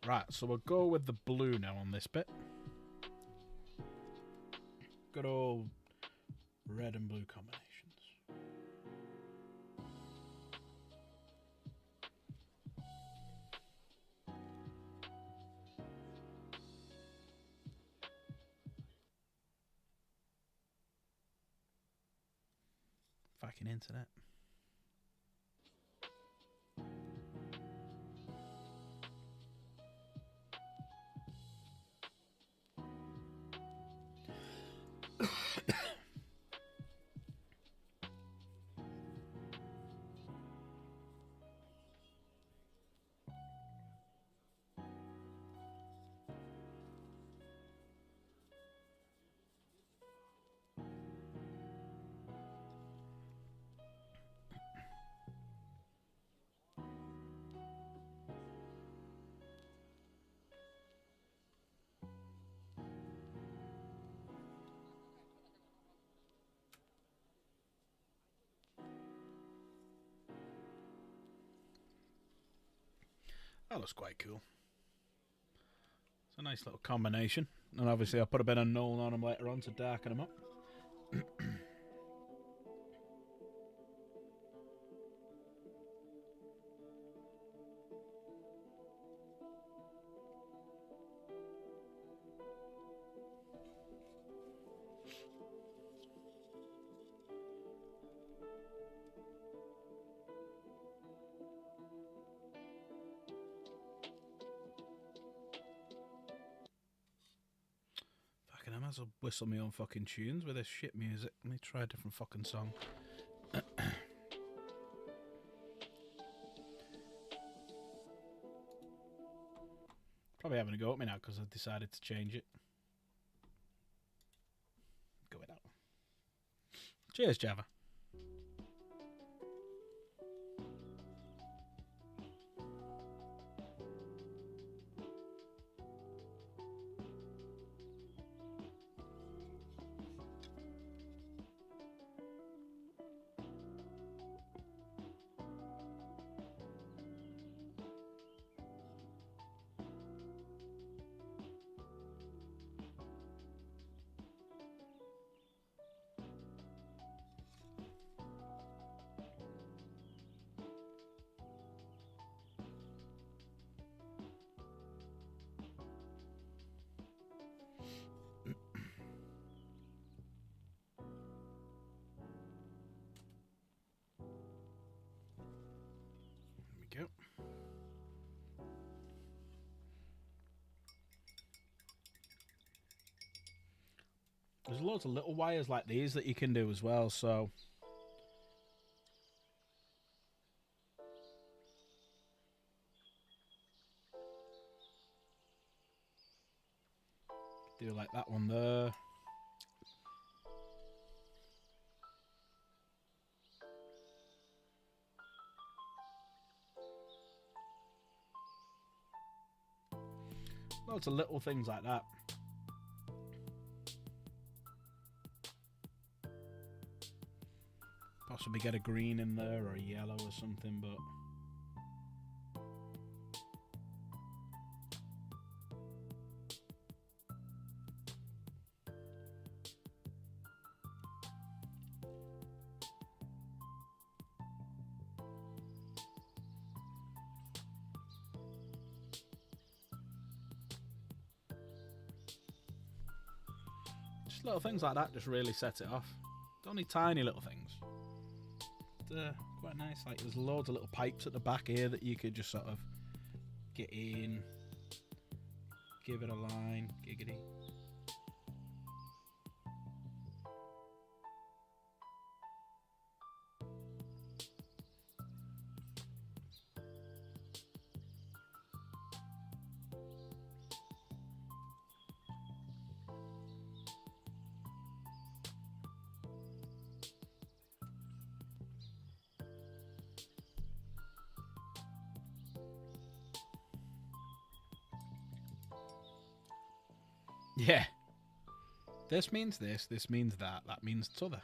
Right, so we'll go with the blue now on this bit. Good old red and blue combinations. Fucking internet. That looks quite cool. It's a nice little combination. And obviously I'll put a bit of null on them later on to darken them up. I might as well whistle my own fucking tunes with this shit music. Let me try a different fucking song. Probably having a go at me now because I've decided to change it. Go with that one. Cheers, Java. There we go. There's loads of little wires like these that you can do as well, so do like that one there. Loads of little things like that. Possibly get a green in there or a yellow or something, but just little things like that just really set it off. It's only tiny little things. Quite nice. Like there's loads of little pipes at the back here that you could just sort of get in, give it a line, giggity. Yeah. This means this means that, that means t'other.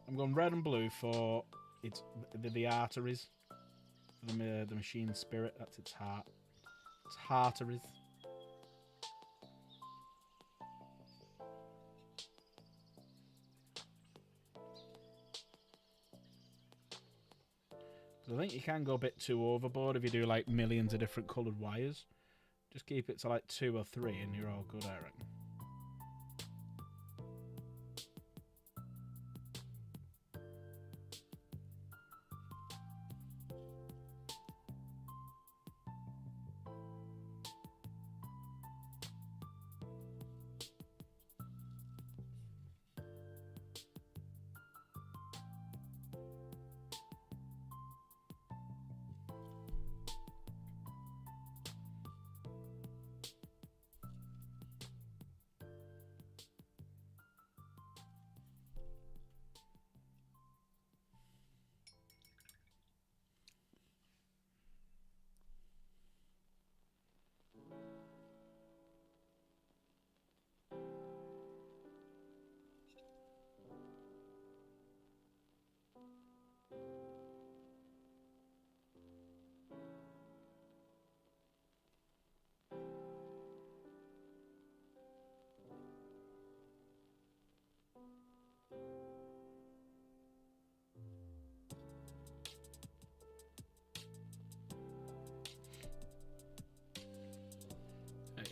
I'm going red and blue for its the arteries. The machine spirit, that's its heart. Its arteries. I think you can go a bit too overboard if you do like millions of different coloured wires. Just keep it to like 2 or 3 and you're all good, I reckon.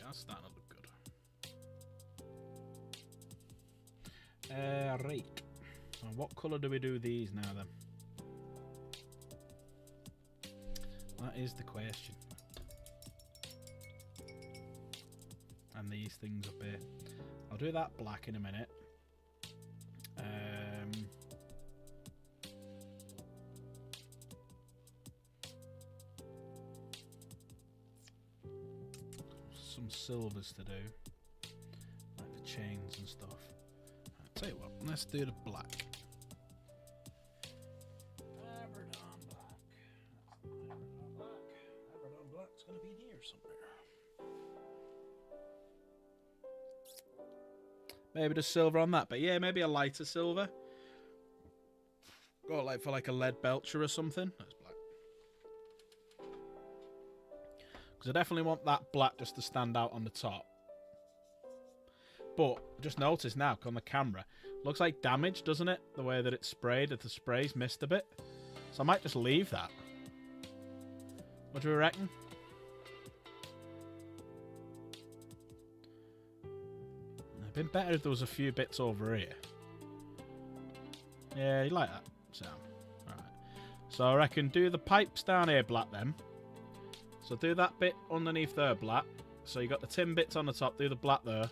That's starting to look good. Right. And what colour do we do these now then? That is the question. And these things up here. I'll do that black in a minute. Some silvers to do, like the chains and stuff. I'll tell you what, let's do the black. Aberdeen black. Aberdeen black's going to be in here somewhere. Maybe the silver on that, but yeah, maybe a lighter silver. Go like for like a lead belcher or something. That's black. Because I definitely want that black just to stand out on the top. But just notice now on the camera, looks like damage, doesn't it? The way that it's sprayed, that the spray's missed a bit. So I might just leave that. What do you reckon? It'd been better if there was a few bits over here. Yeah, you like that, Sam? Alright. So I reckon do the pipes down here black then. So do that bit underneath there black. So you got the tin bits on the top, do the black there.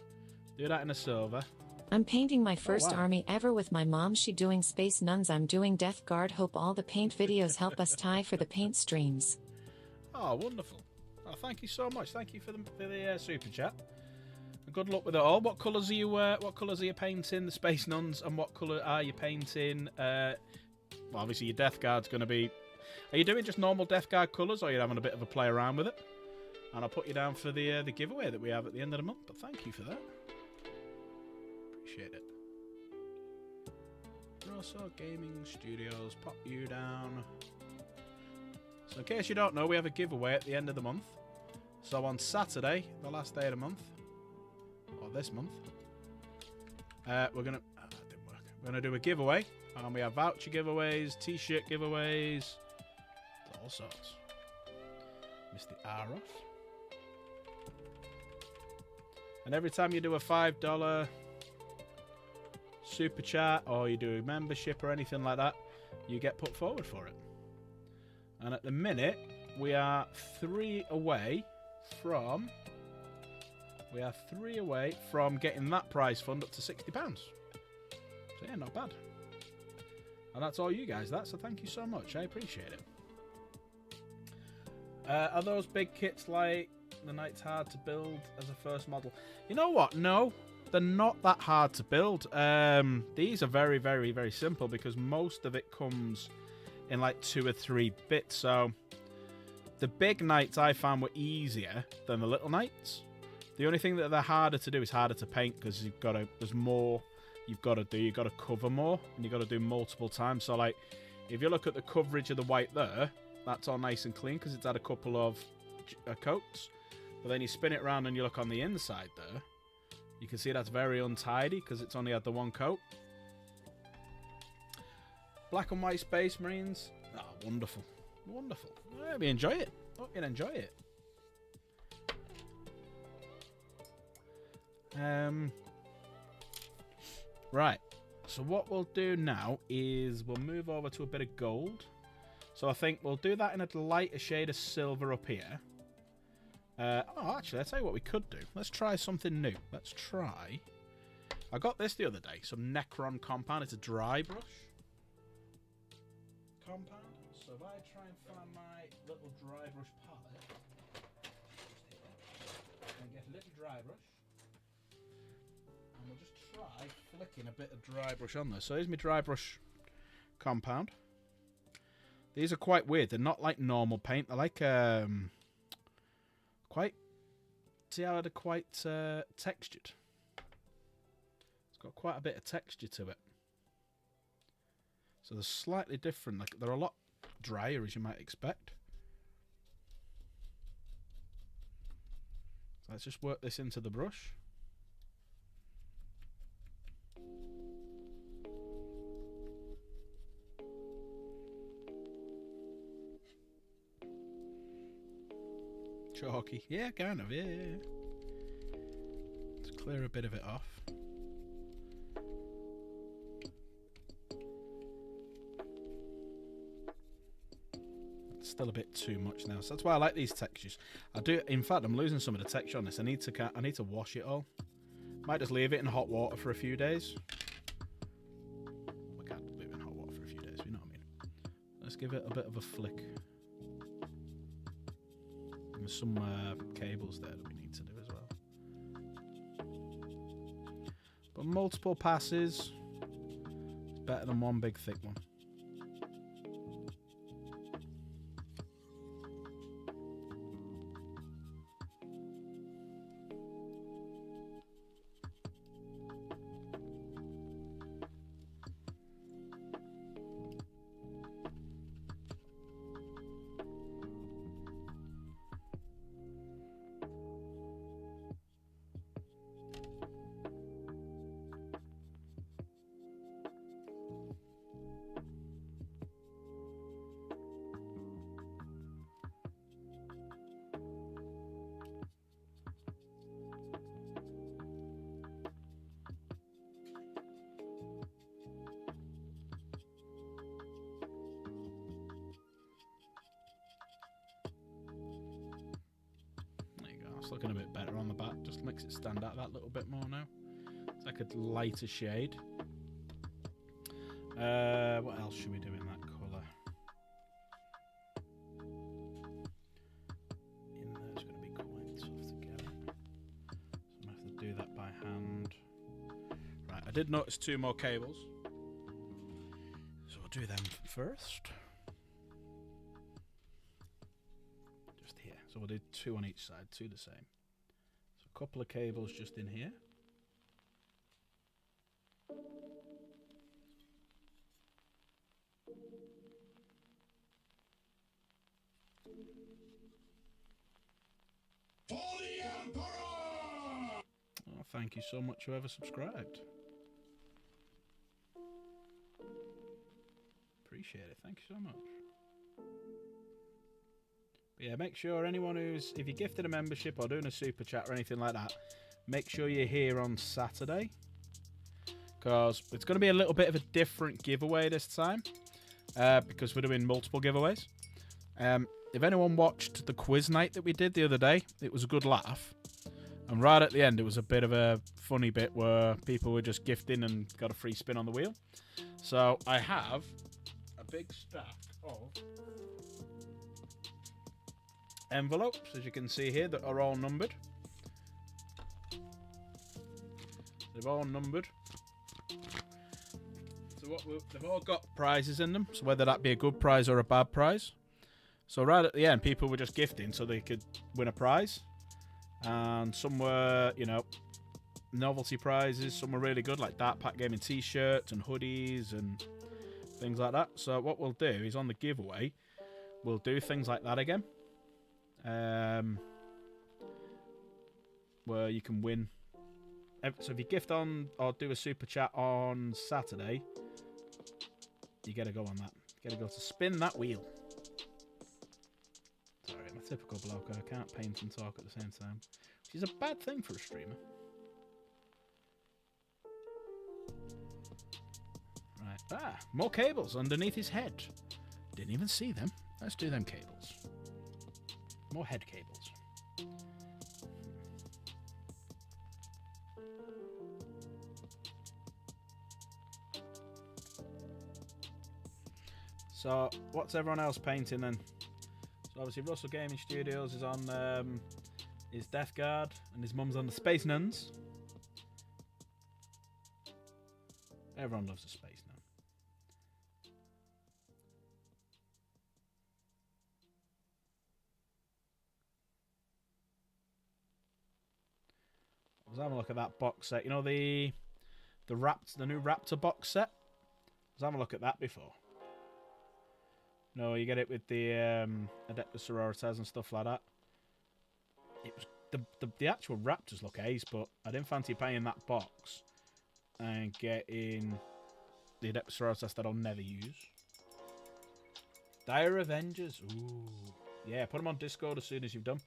Do that in a silver. I'm painting my first army ever with my mom. She doing Space Nuns. I'm doing Death Guard. Hope all the paint videos help us tie for the paint streams. Oh, wonderful. Oh, thank you so much. Thank you for the super chat. Good luck with it all. What colours are you painting the Space Nuns, and what colour are you painting? Well, obviously your Death Guard's going to be. Are you doing just normal Death Guard colours, or are you having a bit of a play around with it? And I'll put you down for the giveaway that we have at the end of the month. But thank you for that. Appreciate it. Rosso Gaming Studios, pop you down. So in case you don't know, we have a giveaway at the end of the month. So on Saturday, the last day of the month, or this month, we're gonna. Oh, that didn't work. We're gonna do a giveaway, and we have voucher giveaways, T-shirt giveaways, all sorts. Missed the R off. And every time you do a $5 super chat, or you do a membership or anything like that, you get put forward for it. And at the minute, we are 3 away from. We are 3 away from getting that prize fund up to £60. So yeah, not bad. And that's all you guys, so thank you so much. I appreciate it. Are those big kits like the Knight's hard to build as a first model? You know what? No, they're not that hard to build. These are very, very, very simple because most of it comes in like 2 or 3 bits. So the big knights I found were easier than the little knights. The only thing that they're harder to do is harder to paint because there's more you've got to do. You've got to cover more and you've got to do multiple times. So like if you look at the coverage of the white there, that's all nice and clean because it's had a couple of coats. But then you spin it around and you look on the inside there, you can see that's very untidy because it's only had the 1 coat. Black and white Space Marines. Oh, wonderful. Wonderful. I hope you enjoy it. Hope you enjoy it. Right. So what we'll do now is we'll move over to a bit of gold. So I think we'll do that in a lighter shade of silver up here. Oh, actually, I'll tell you what we could do. Let's try something new. Let's try... I got this the other day. Some Necron compound. It's a dry brush compound. So if I try and find my little dry brush palette, and get a little dry brush, and we'll just try flicking a bit of dry brush on there. So here's my dry brush compound. These are quite weird. They're not like normal paint. They're like quite. See how they're quite textured. It's got quite a bit of texture to it. So they're slightly different. Like they're a lot drier, as you might expect. So let's just work this into the brush. Chalky. Yeah, kind of, yeah. Let's clear a bit of it off. Still a bit too much now, so that's why I like these textures. In fact, I'm losing some of the texture on this. I need to wash it all. Might just leave it in hot water for a few days. I can't leave it in hot water for a few days, you know what I mean. Let's give it a bit of a flick. There's some cables there that we need to do as well. But multiple passes is better than one big thick one. It's looking a bit better on the back. Just makes it stand out that little bit more now. It's like a lighter shade. What else should we do in that colour? In there's going to be quite tough to get. So I'm going to have to do that by hand. Right, I did notice 2 more cables. So we'll do them first. So we'll do 2 on each side, 2 the same. So a couple of cables just in here. For the Emperor! Oh, thank you so much whoever subscribed. Appreciate it, thank you so much. But yeah, make sure anyone if you're gifted a membership or doing a super chat or anything like that, make sure you're here on Saturday. Because it's going to be a little bit of a different giveaway this time. Because we're doing multiple giveaways. If anyone watched the quiz night that we did the other day, it was a good laugh. And right at the end, it was a bit of a funny bit where people were just gifting and got a free spin on the wheel. So I have a big stack of envelopes, as you can see here, that are all numbered. They're all numbered. So they've all got prizes in them. So whether that be a good prize or a bad prize. So right at the end, people were just gifting so they could win a prize. And some were, you know, novelty prizes. Some were really good, like Dark Pack Gaming t-shirts and hoodies and things like that. So what we'll do is on the giveaway, we'll do things like that again. Where you can win. So if you gift on or do a super chat on Saturday, you get to go on that. You get to go to spin that wheel. Sorry, I'm a typical bloke. I can't paint and talk at the same time, which is a bad thing for a streamer. Right. Ah, more cables underneath his head. Didn't even see them. Let's do them cables. More head cables. So, what's everyone else painting then? So obviously Russell Gaming Studios is on his Death Guard, and his mum's on the Space Nuns. Everyone loves a Space Nun. Let's have a look at that box set. You know the new Raptor box set? Let's have a look at that before. No, you get it with the Adeptus Sororitas and stuff like that. It was the actual Raptors look ace, but I didn't fancy paying that box and getting the Adeptus Sororitas that I'll never use. Dire Avengers, ooh, yeah, put them on Discord as soon as you've done.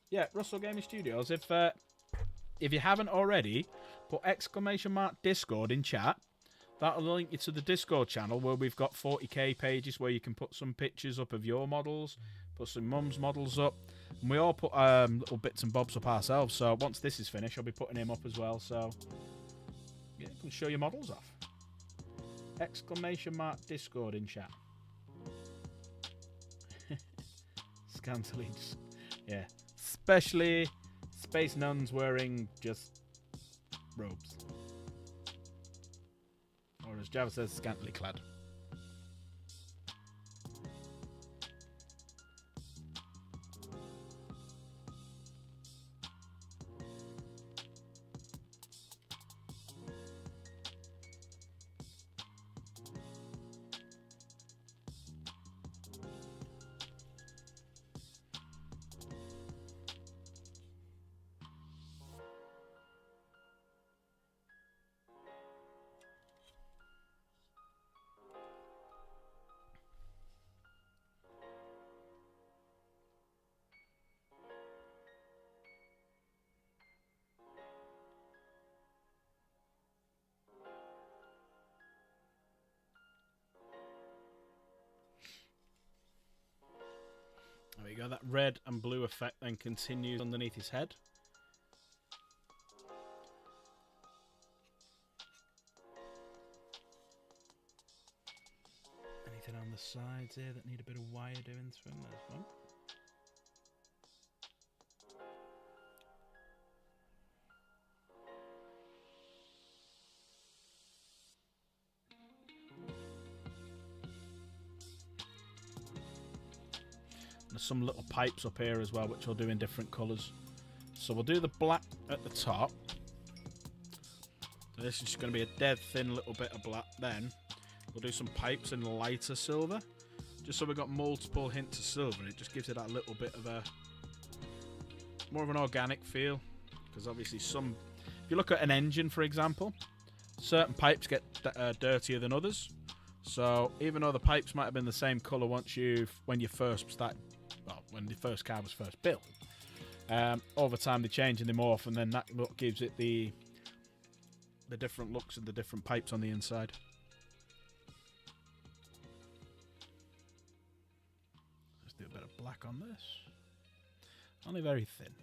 Yeah, Russell Gaming Studios. If you haven't already, put !Discord in chat. That'll link you to the Discord channel where we've got 40k pages where you can put some pictures up of your models, put some mum's models up, and we all put little bits and bobs up ourselves. So once this is finished, I'll be putting him up as well. So yeah, you can show your models off. !Discord in chat. Scantily, yeah, especially Space Nuns wearing just robes. Or as Java says, scantily clad. There we go, that red and blue effect then continues underneath his head. Anything on the sides here that need a bit of wire doing to him? There's one. There's some little pipes up here as well, which we'll do in different colours. So we'll do the black at the top. So this is just going to be a dead thin little bit of black. Then we'll do some pipes in lighter silver, just so we've got multiple hints of silver. It just gives it that little bit of a more of an organic feel. Because obviously if you look at an engine, for example, certain pipes get dirtier than others. So even though the pipes might have been the same colour when the first car was first built, over time they change and they morph, and then that look gives it the different looks and the different pipes on the inside. Let's do a bit of black on this. Only very thin.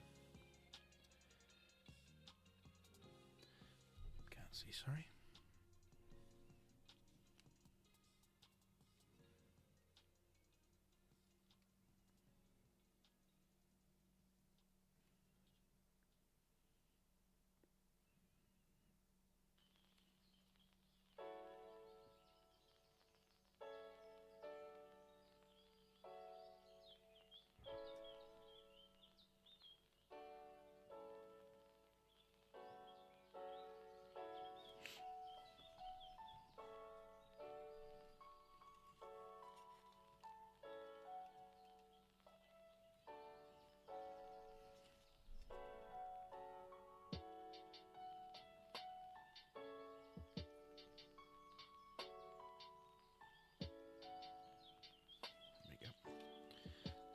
Can't see, sorry.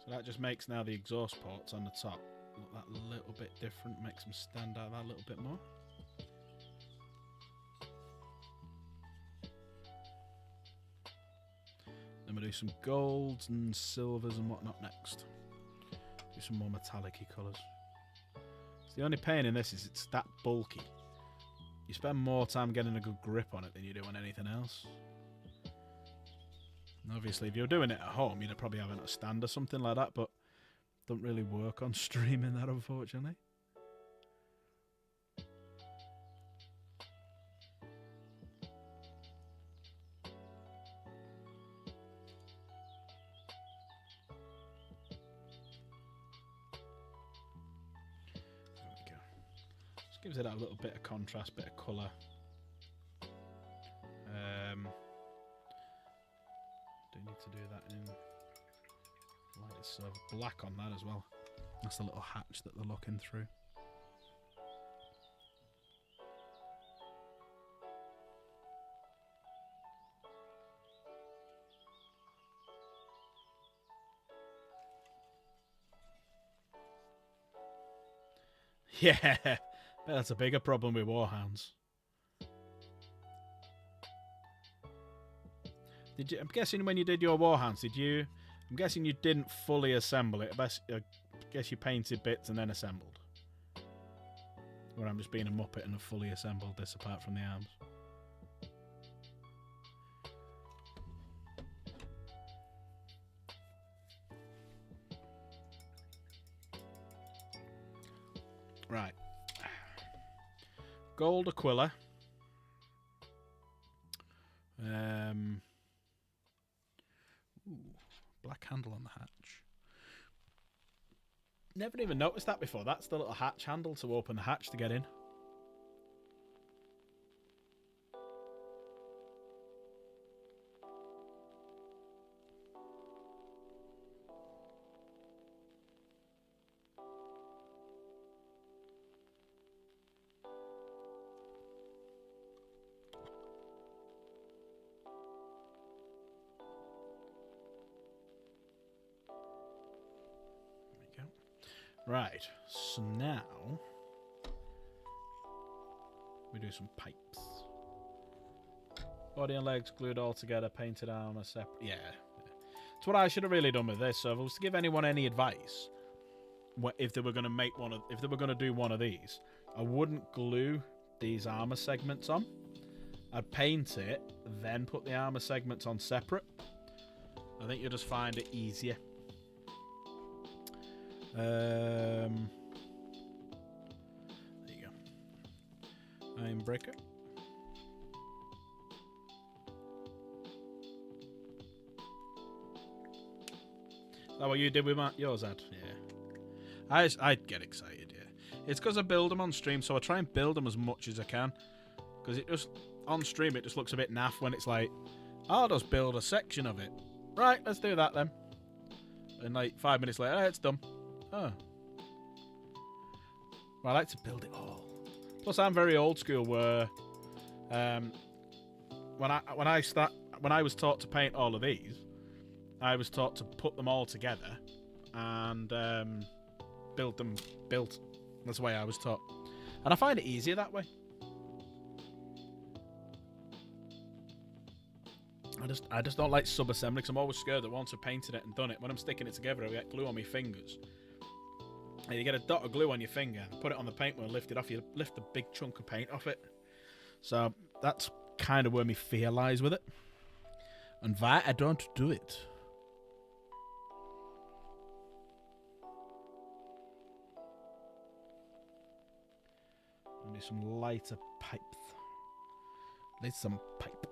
So that just makes now the exhaust ports on the top look that little bit different, makes them stand out that little bit more. Then we'll do some golds and silvers and whatnot next. Do some more metallic-y colours. So the only pain in this is it's that bulky. You spend more time getting a good grip on it than you do on anything else. And obviously, if you're doing it at home, you'd probably have it on a stand or something like that, but don't really work on streaming that, unfortunately. There we go. Just gives it that little bit of contrast, bit of colour. Do need to do that in light silver, black on that as well. That's the little hatch that they're looking through. Yeah, bet that's a bigger problem with Warhounds. Did you? I'm guessing when you did your Warhounds, did you? I'm guessing you didn't fully assemble it. I guess you painted bits and then assembled. Or I'm just being a muppet and have fully assembled this apart from the arms. Right. Gold Aquila. Ooh, black handle on the hatch. Never even noticed that before. That's the little hatch handle to open the hatch to get in. Right, so now we do some pipes. Body and legs glued all together, painted armor separate. Yeah, it's what I should have really done with this. So if I was to give anyone any advice, if they were going to make one of, if they were going to do one of these, I wouldn't glue these armor segments on. I'd paint it, then put the armor segments on separate. I think you'll just find it easier. There you go. Iron breaker. Is that what you did with yours, Ed? Yeah. I'd get excited, yeah. It's because I build them on stream, so I try and build them as much as I can. Because it just, on stream, it just looks a bit naff when it's like, I'll just build a section of it. Right, let's do that then. And like 5 minutes later, it's done. Oh. Well, I like to build it all. Plus, I'm very old school. Where, when I was taught to paint all of these, I was taught to put them all together and build them built. That's the way I was taught, and I find it easier that way. I just don't like sub-assembly because I'm always scared that once I've painted it and done it, when I'm sticking it together, I get glue on my fingers. And you get a dot of glue on your finger, put it on the paint wheel, lift it off, you lift a big chunk of paint off it. So that's kind of where my fear lies with it. And why I don't do it. Maybe some lighter pipes. Need some pipe.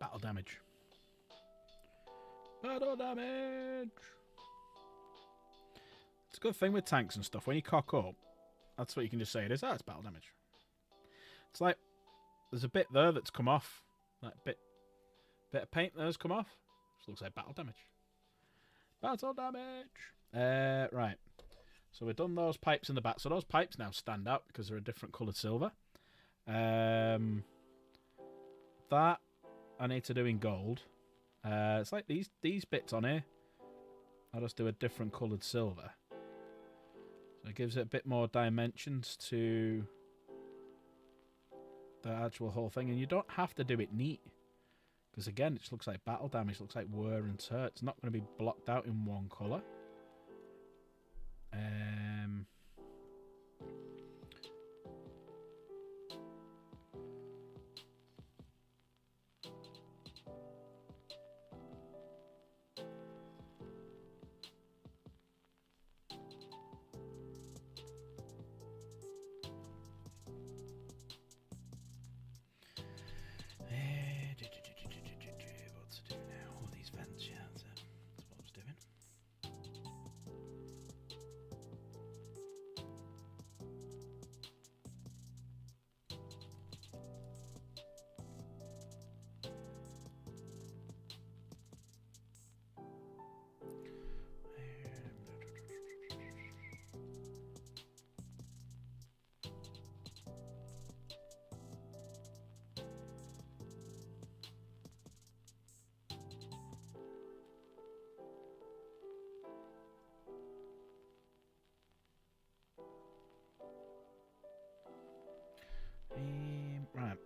battle damage. Battle damage! It's a good thing with tanks and stuff. When you cock up, that's what you can just say it is. Ah, it's battle damage. It's like, there's a bit there that's come off. That bit of paint there's come off. Just looks like battle damage. Battle damage! Right. So we've done those pipes in the back. So those pipes now stand out because they're a different coloured silver. That I need to do in gold. It's like these bits on here. I'll just do a different coloured silver. So it gives it a bit more dimensions to the actual whole thing. And you don't have to do it neat. Because again, it just looks like battle damage. It looks like wear and tear. It's not going to be blocked out in one colour. What to do now? All these vents, yeah, that's what I was doing. Right.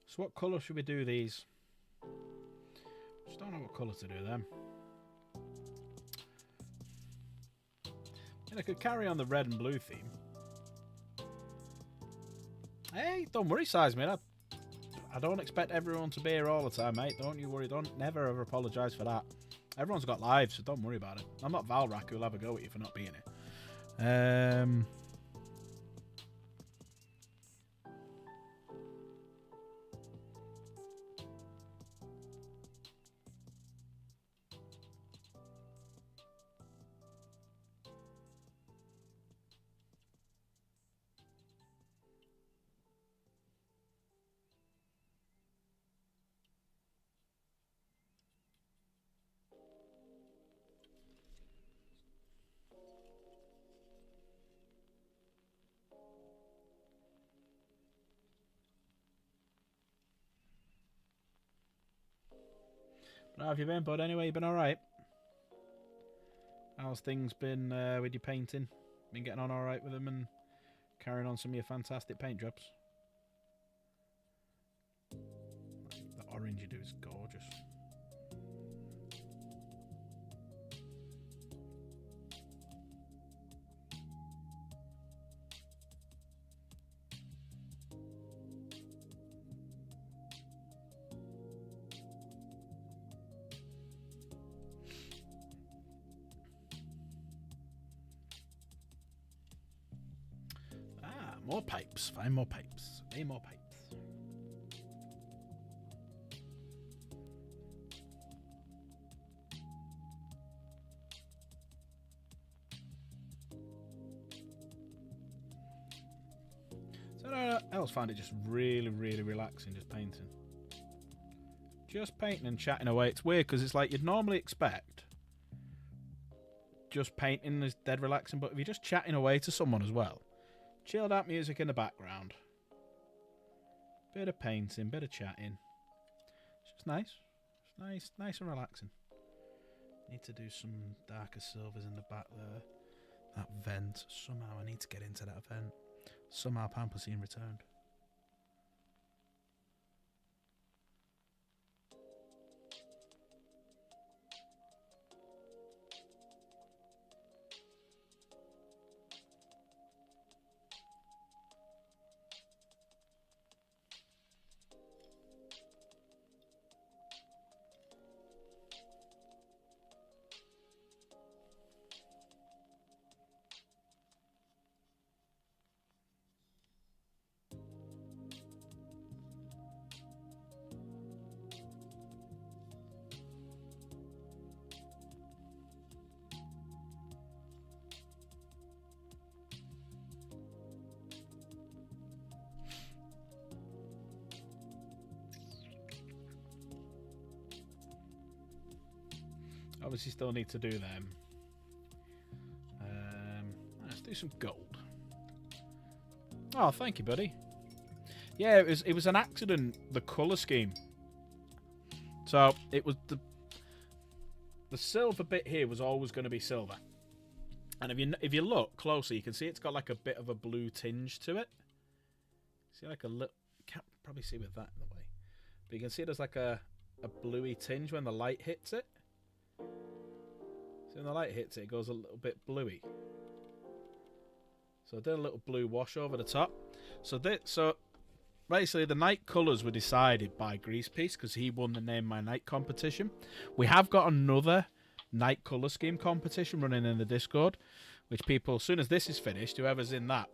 So what colour should we do these? Just don't know what colour to do them. And I could carry on the red and blue theme. Hey, don't worry, size mate. I don't expect everyone to be here all the time, mate. Don't you worry. Don't never ever apologise for that. Everyone's got lives, so don't worry about it. I'm not Valrak who'll have a go at you for not being here. How have you been, bud? Anyway, you been alright? How's things been with your painting? Been getting on alright with them and carrying on some of your fantastic paint jobs? The orange you do is gorgeous. More pipes. Find more pipes. Hey, more pipes. So I else find it just really, really relaxing just painting. Just painting and chatting away. It's weird because it's like you'd normally expect just painting is dead relaxing, but if you're just chatting away to someone as well, chilled out music in the background. Bit of painting, bit of chatting. It's just nice. It's nice and relaxing. Need to do some darker silvers in the back there. That vent. Somehow I need to get into that vent. Somehow Pampasine returned. Obviously, still need to do them. Let's do some gold. Oh, thank you, buddy. Yeah, it was an accident. The color scheme. So it was the silver bit here was always going to be silver, and if you look closer, you can see it's got like a bit of a blue tinge to it. See, like a little. Can't probably see with that in the way, but you can see there's like a bluey tinge when the light hits it. So when the light hits it, it goes a little bit bluey. So I did a little blue wash over the top. So basically, the night colours were decided by Greasepiece because he won the Name My Night competition. We have got another night colour scheme competition running in the Discord, which people, as soon as this is finished, whoever's in that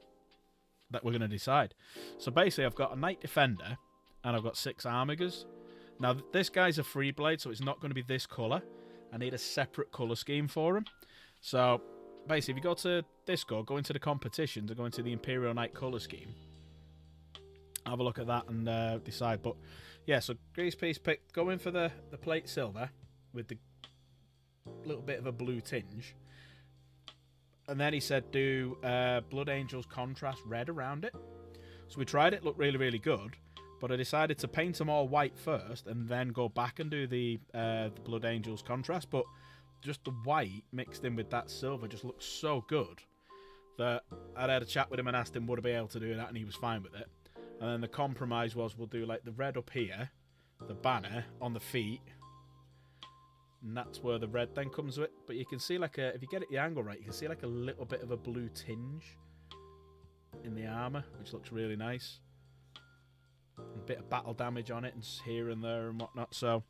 we're going to decide. So basically, I've got a Night Defender and I've got 6 Armigers. Now, this guy's a free blade, so it's not going to be this colour. I need a separate colour scheme for him. So basically, if you go to Discord, go into the competitions and go into the Imperial Night colour scheme, have a look at that and decide. But yeah, so Greasepiece picked going for the plate silver with the little bit of a blue tinge, and then he said do Blood Angels contrast red around it. So we tried it, looked really, really good, but I decided to paint them all white first and then go back and do the Blood Angels contrast. But just the white mixed in with that silver just looks so good that I had a chat with him and asked him would I be able to do that, and he was fine with it. And then the compromise was we'll do like the red up here, the banner on the feet, and that's where the red then comes with. But you can see like if you get it the angle right, you can see like a little bit of a blue tinge in the armour, which looks really nice. And a bit of battle damage on it and here and there and whatnot. So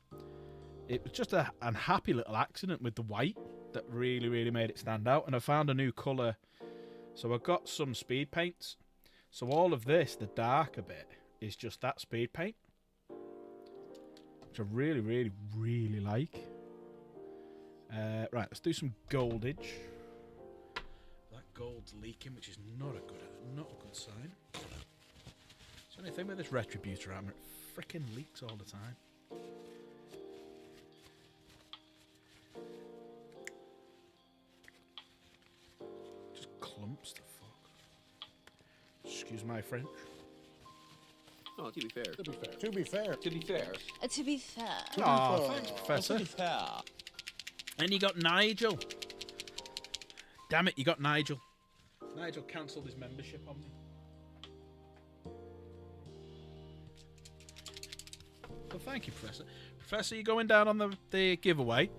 it was just a happy little accident with the white that really, really made it stand out. And I found a new colour. So I got some speed paints. So all of this, the darker bit, is just that speed paint, which I really, really, really like. Right, let's do some goldage. That gold's leaking, which is not a good sign. It's the only thing with this Retributor armor, it freaking leaks all the time. Just clumps the fuck. Excuse my French. Oh, to be fair. To be fair. To be fair. To be fair. To be fair. Oh, thanks, Professor. To be fair. And you got Nigel. Damn it, you got Nigel. Nigel cancelled his membership on me. Well, thank you, Professor. Professor, you're going down on the giveaway.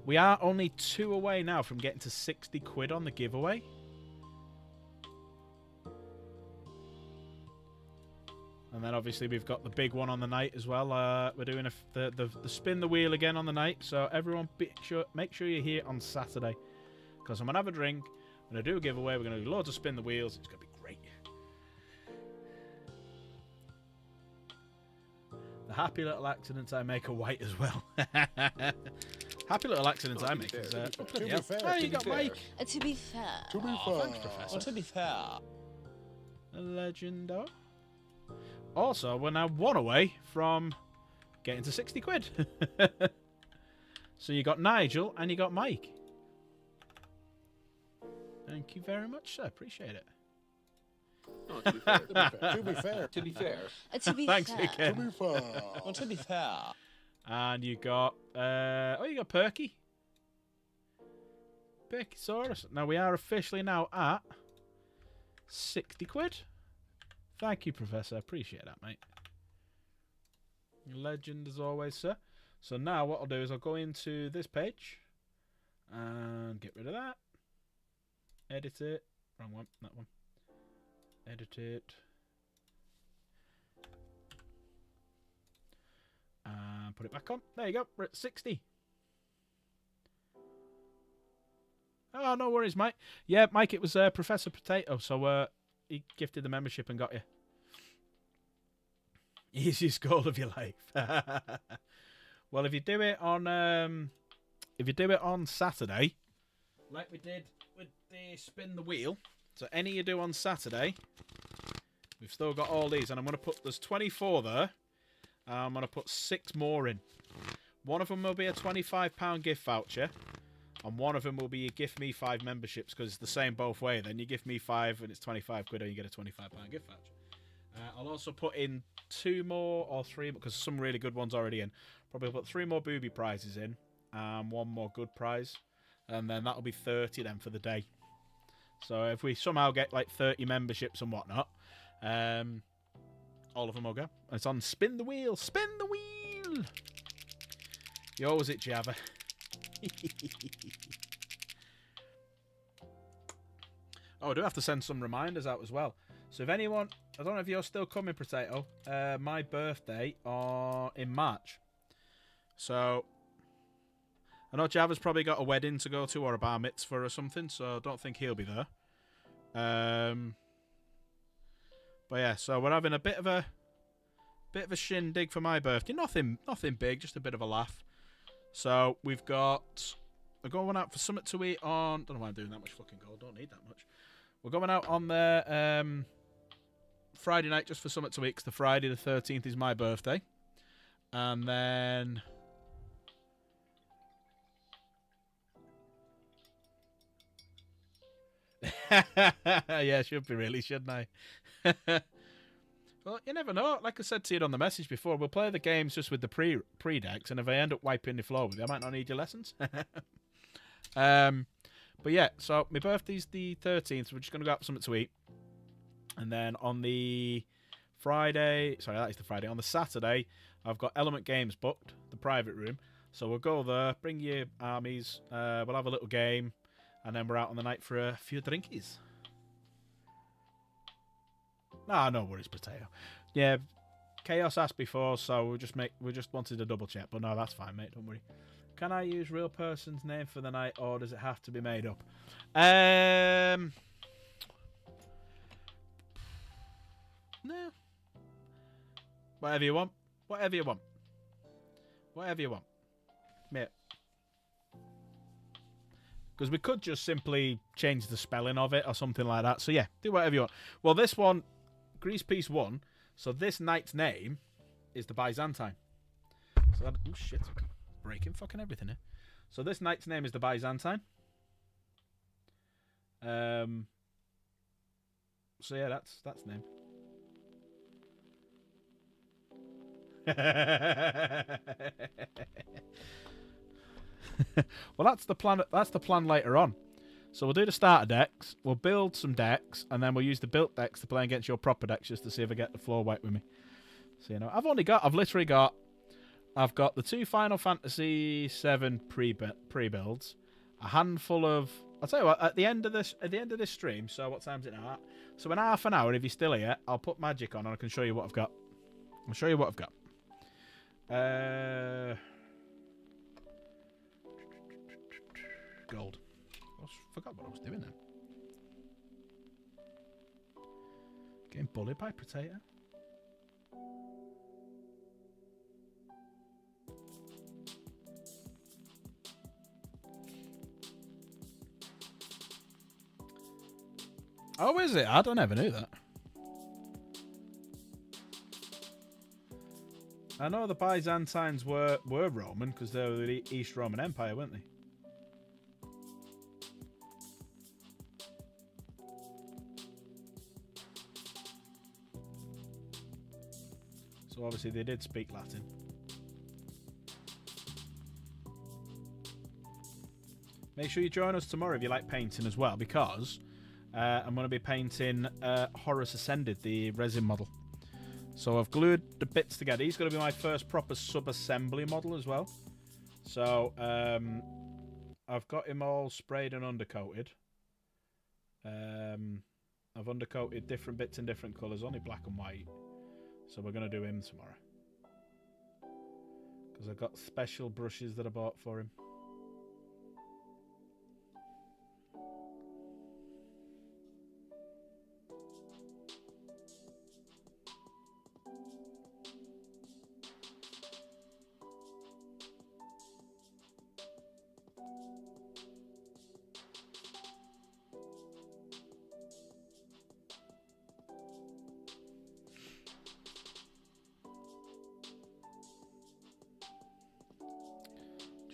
We are only 2 away now from getting to 60 quid on the giveaway. And then obviously we've got the big one on the night as well. We're doing the spin the wheel again on the night. So everyone make sure you're here on Saturday, because I'm going to have a drink. I'm going to do a giveaway. We're going to do loads of spin the wheels. It's going to be great. The happy little accidents I make are white as well. Happy little accidents I make. To be fair. Oh, you got Mike. To be fair. To be Oh, fair. thanks, Professor. To be fair. A legendo. Also, we're now 1 away from getting to 60 quid. So you got Nigel and you got Mike. Thank you very much, sir. Appreciate it. Oh, to be fair. To be fair. To be fair. To be Thanks fair. again. To be fair. To be fair. And you got you got Perky. Perkysaurus. Now we are officially now at 60 quid. Thank you, Professor. Appreciate that, mate. Legend as always, sir. So now what I'll do is I'll go into this page and get rid of that. Edit it. Wrong one. That one. Edit it. And put it back on. There you go. We're at 60. Oh, no worries, Mike. Yeah, Mike, it was Professor Potato. So he gifted the membership and got you. Easiest goal of your life. Well, if you do it on Saturday, like we did with the spin the wheel, so any you do on Saturday, we've still got all these, and I'm going to put, there's 24 there, I'm going to put 6 more in. One of them will be a £25 gift voucher, and one of them will be a Gift Me 5 memberships, because it's the same both way. Then you give me 5 and it's 25 quid, and you get a £25 gift voucher. I'll also put in 2 more or 3, because some really good ones already in. Probably put 3 more booby prizes in, and 1 more good prize, and then that'll be 30 then for the day. So if we somehow get like 30 memberships and whatnot, all of them will go. It's on Spin the Wheel. Spin the Wheel! Yours it, Java. Oh, I do have to send some reminders out as well. So if anyone, I don't know if you're still coming, Potato. My birthday in March. So I know Java's probably got a wedding to go to or a bar mitzvah or something, so I don't think he'll be there. But yeah, so we're having a bit of a shindig for my birthday. Nothing big, just a bit of a laugh. So we're going out for something to eat on. Don't know why I'm doing that much fucking gold. Don't need that much. We're going out on the Friday night just for something to eat, because the Friday the 13th is my birthday, and then yeah, should be really, shouldn't I? Well, you never know. Like I said to you on the message before, we'll play the games just with the pre-decks, and if I end up wiping the floor with you, I might not need your lessons. But yeah, so my birthday's the 13th, so we're just going to go out for something to eat. And then on the Friday, sorry, that is the Friday. On the Saturday, I've got Element Games booked, the private room. So we'll go there, bring your armies, we'll have a little game, and then we're out on the night for a few drinkies. Nah, no worries, Potato. Yeah, Chaos asked before, so we just wanted to double check. But no, that's fine, mate. Don't worry. Can I use real person's name for the night, or does it have to be made up? No. Whatever you want. Whatever you want. Whatever you want. Mate. Because we could just simply change the spelling of it or something like that. So yeah, do whatever you want. Well, this one, Grease Piece 1. So this knight's name is the Byzantine. So that, oh shit. Breaking fucking everything here. So this knight's name is the Byzantine. So yeah, that's the name. Well, that's the plan. That's the plan later on. So we'll do the starter decks. We'll build some decks, and then we'll use the built decks to play against your proper decks, just to see if I get the floor wiped with me. So you know, I've got the 2 Final Fantasy VII pre-builds, a handful of. I'll tell you what. At the end of this stream. So what time is it now? So in half an hour, if you're still here, I'll put magic on and I can show you what I've got. I'll show you what I've got. Gold. I forgot what I was doing then. Getting bullied by Potato. Oh, is it? I never knew that. I know the Byzantines were Roman, because they were the East Roman Empire, weren't they? So obviously they did speak Latin. Make sure you join us tomorrow if you like painting as well, because I'm going to be painting Horus Ascended, the resin model. So I've glued the bits together. He's going to be my first proper sub-assembly model as well. So I've got him all sprayed and undercoated. I've undercoated different bits in different colours, only black and white. So we're going to do him tomorrow. Because I've got special brushes that I bought for him.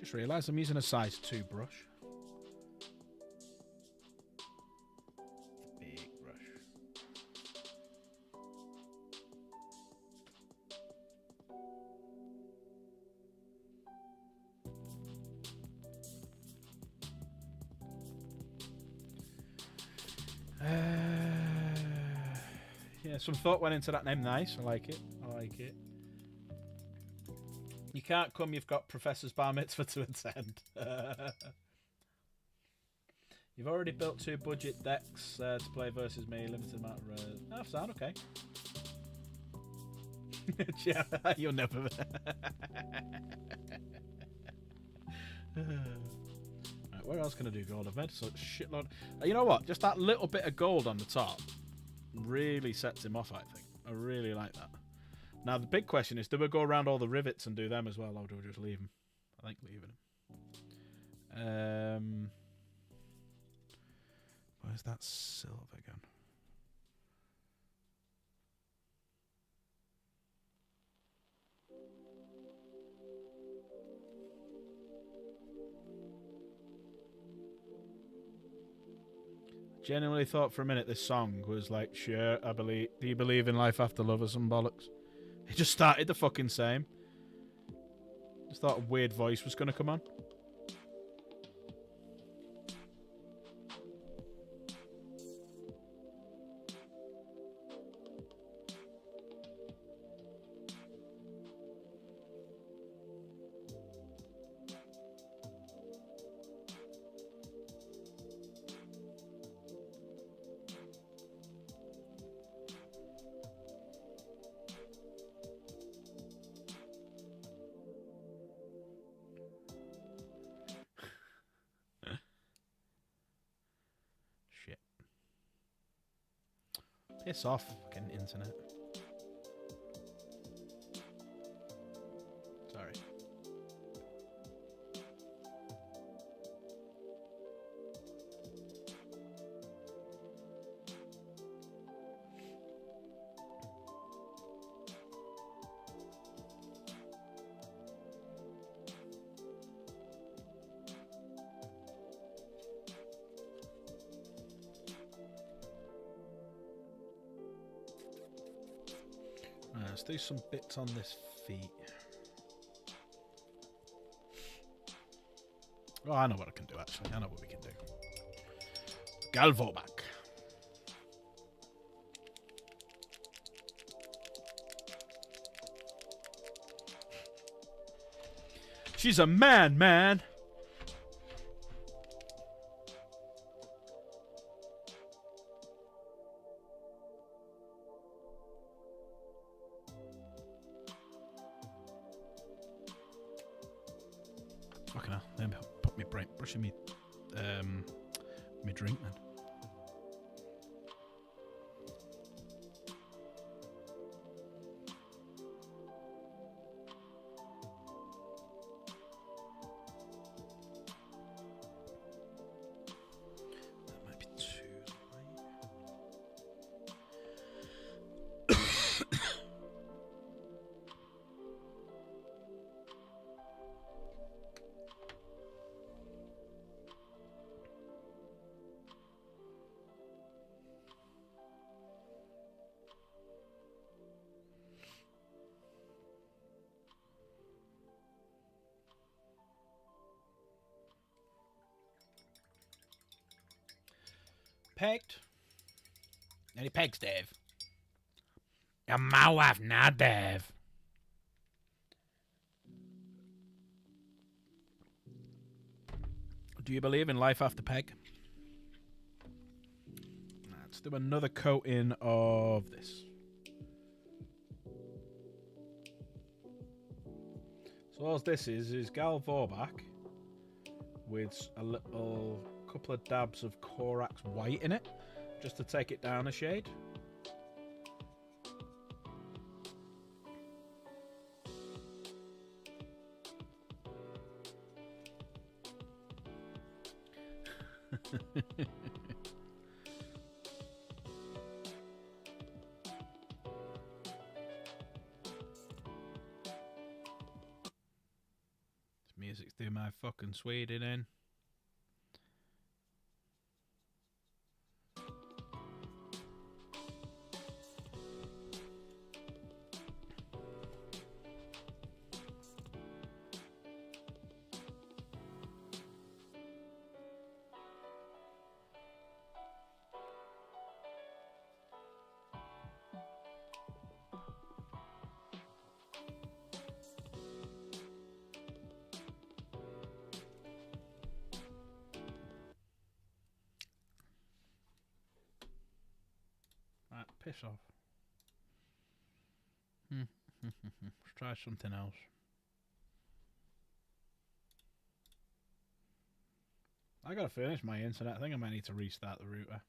Just realised I'm using a size 2 brush. Big brush. Yeah, some thought went into that name. Nice. I like it. I like it. You can't come, you've got Professor's Bar Mitzvah to attend. You've already built 2 budget decks to play versus me, limited amount of res. Oh, sound okay. Yeah, you'll never. Right, where else can I do gold? I've made such shitload. You know what? Just that little bit of gold on the top really sets him off, I think. I really like that. Now, the big question is, do we go around all the rivets and do them as well, or do we just leave them? I think leaving them. Where's that silver gone? Genuinely thought for a minute this song was like, sure, I believe. Do you believe in life after love or some bollocks? It just started the fucking same. Just thought a weird voice was going to come on. Piss off, fucking internet. Sorry. Let's do some bits on this feet. Oh, I know what I can do, actually. I know what we can do. Galvoback. She's a man. Fucking hell. Maybe I'll put my brain brushing me my drink then. That might be too light. Pegged? Any pegs, Dave? You're my wife now, Dave. Do you believe in life after peg? Let's do another coating of this. So all this is Gal Vorbach with a little couple of dabs of Korax white in it, just to take it down a shade. It's me music's doing my fucking Sweden in. Right, piss off. Let's try something else. I gotta finish my internet. I think I might need to restart the router.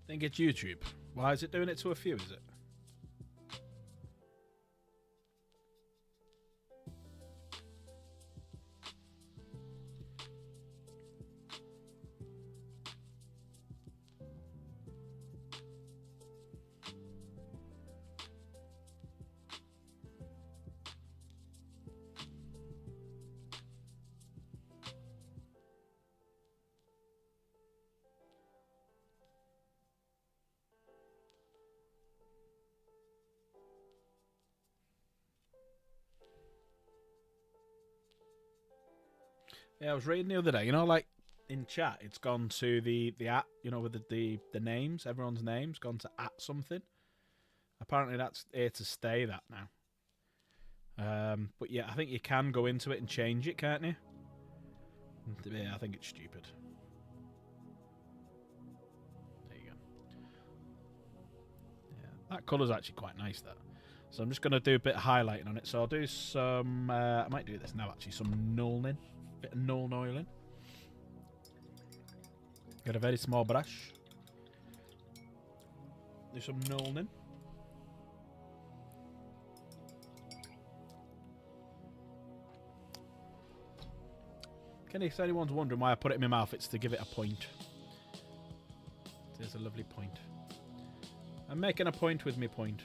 Think it's YouTube. Why is it doing it to a few, is it? Yeah, I was reading the other day, you know, like in chat, it's gone to the at, you know, with the names, everyone's names, gone to at something. Apparently that's here to stay, that now. But yeah, I think you can go into it and change it, can't you? Yeah, I think it's stupid. There you go. Yeah, that colour's actually quite nice, that. So I'm just going to do a bit of highlighting on it. So I'll do some, I might do this now actually, some nulling. Bit of null oiling. Got a very small brush. Do some nulling. If anyone's wondering why I put it in my mouth, it's to give it a point. There's a lovely point. I'm making a point with me point.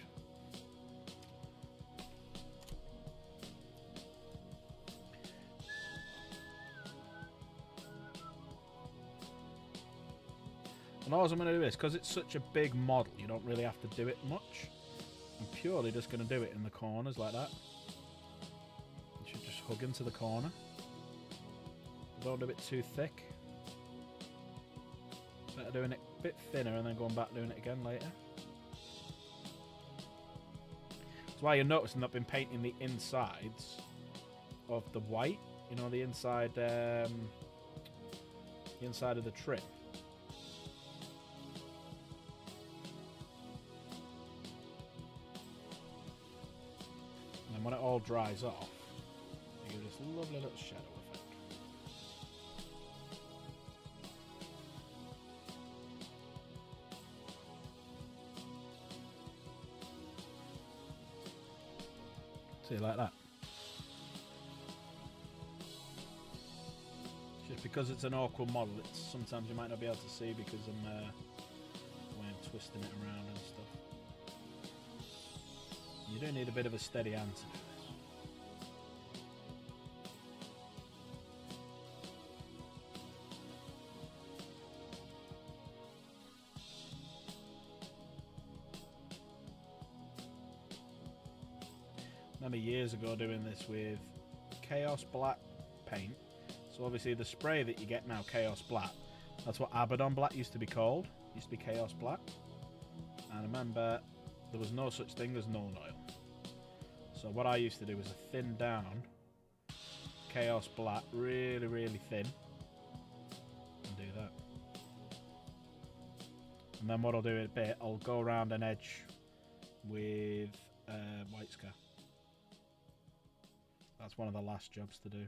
And all I'm going to do is, because it's such a big model, you don't really have to do it much. I'm purely just going to do it in the corners like that. You should just hug into the corner. Don't do it too thick. Better doing it a bit thinner and then going back doing it again later. That's why you're noticing I've been painting the insides of the white. You know, the inside of the trim. And then when it all dries off, you get this lovely little shadow effect. See, like that. Just because it's an awkward model, it's sometimes you might not be able to see because I'm twisting it around and stuff. You do need a bit of a steady hand to do this. remember years ago doing this with Chaos Black paint. So obviously the spray that you get now, Chaos Black, that's what Abaddon Black used to be called. It used to be Chaos Black. And I remember there was no such thing as Known Oil. So what I used to do was a thin down Chaos Black, really, really thin. And do that. And then what I'll do in a bit, I'll go around an edge with White Scar. That's one of the last jobs to do.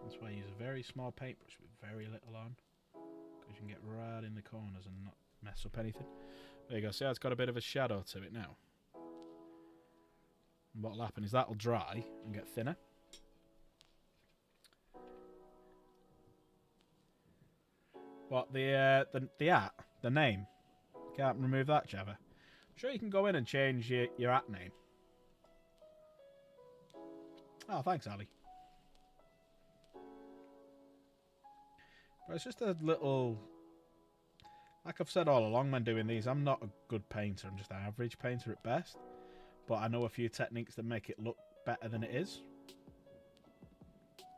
That's why I use a very small paintbrush with very little on, because you can get right in the corners and not mess up anything. There you go, see how it's got a bit of a shadow to it now? And what'll happen is that'll dry and get thinner. What, the at, the name? Can't remove that, Java. I'm sure you can go in and change your at name. Oh, thanks, Ali. But it's just a little... Like I've said all along when doing these, I'm not a good painter. I'm just an average painter at best. But I know a few techniques that make it look better than it is.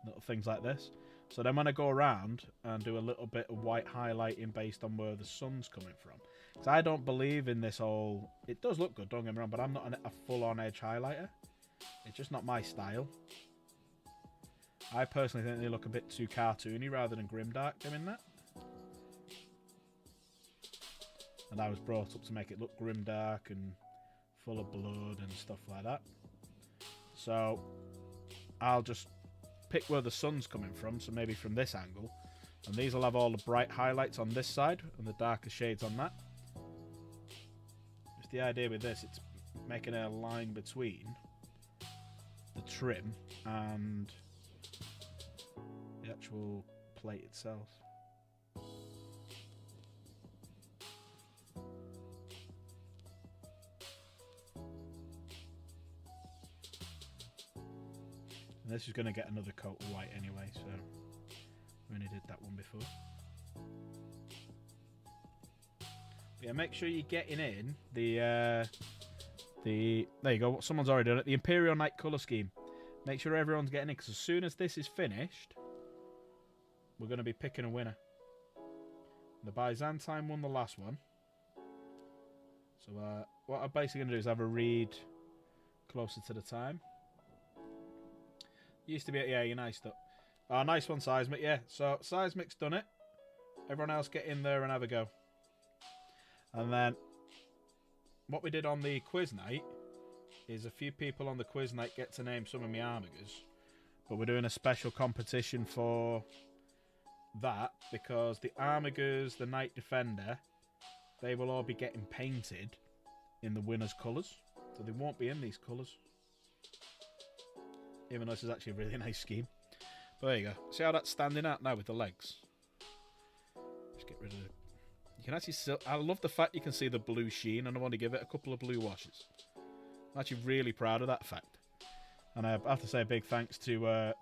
Little things like this. So then when I go around and do a little bit of white highlighting based on where the sun's coming from. Because I don't believe in this whole... It does look good, don't get me wrong, but I'm not a full-on edge highlighter. It's just not my style. I personally think they look a bit too cartoony rather than grimdark doing that. And I was brought up to make it look grimdark and full of blood and stuff like that. So I'll just pick where the sun's coming from, so maybe from this angle. And these will have all the bright highlights on this side and the darker shades on that. Just the idea with this, it's making a line between the trim and the actual plate itself. And this is going to get another coat of white anyway, so we only did that one before. But yeah, make sure you're getting in the there you go, someone's already done it, the Imperial Night colour scheme. Make sure everyone's getting in, because as soon as this is finished, we're going to be picking a winner. The Byzantine won the last one. So what I'm basically going to do is have a read closer to the time. Used to be, yeah, you're nice stuff. Oh, nice one, Seismic, yeah. So, Seismic's done it. Everyone else get in there and have a go. And then, what we did on the quiz night is a few people on the quiz night get to name some of my Armigers. But we're doing a special competition for that, because the Armigers, the Knight Defender, they will all be getting painted in the winner's colours. So they won't be in these colours. Even though this is actually a really nice scheme. But there you go. See how that's standing out now with the legs? Just get rid of it. You can actually see, I love the fact you can see the blue sheen, and I want to give it a couple of blue washes. I'm actually really proud of that fact. And I have to say a big thanks to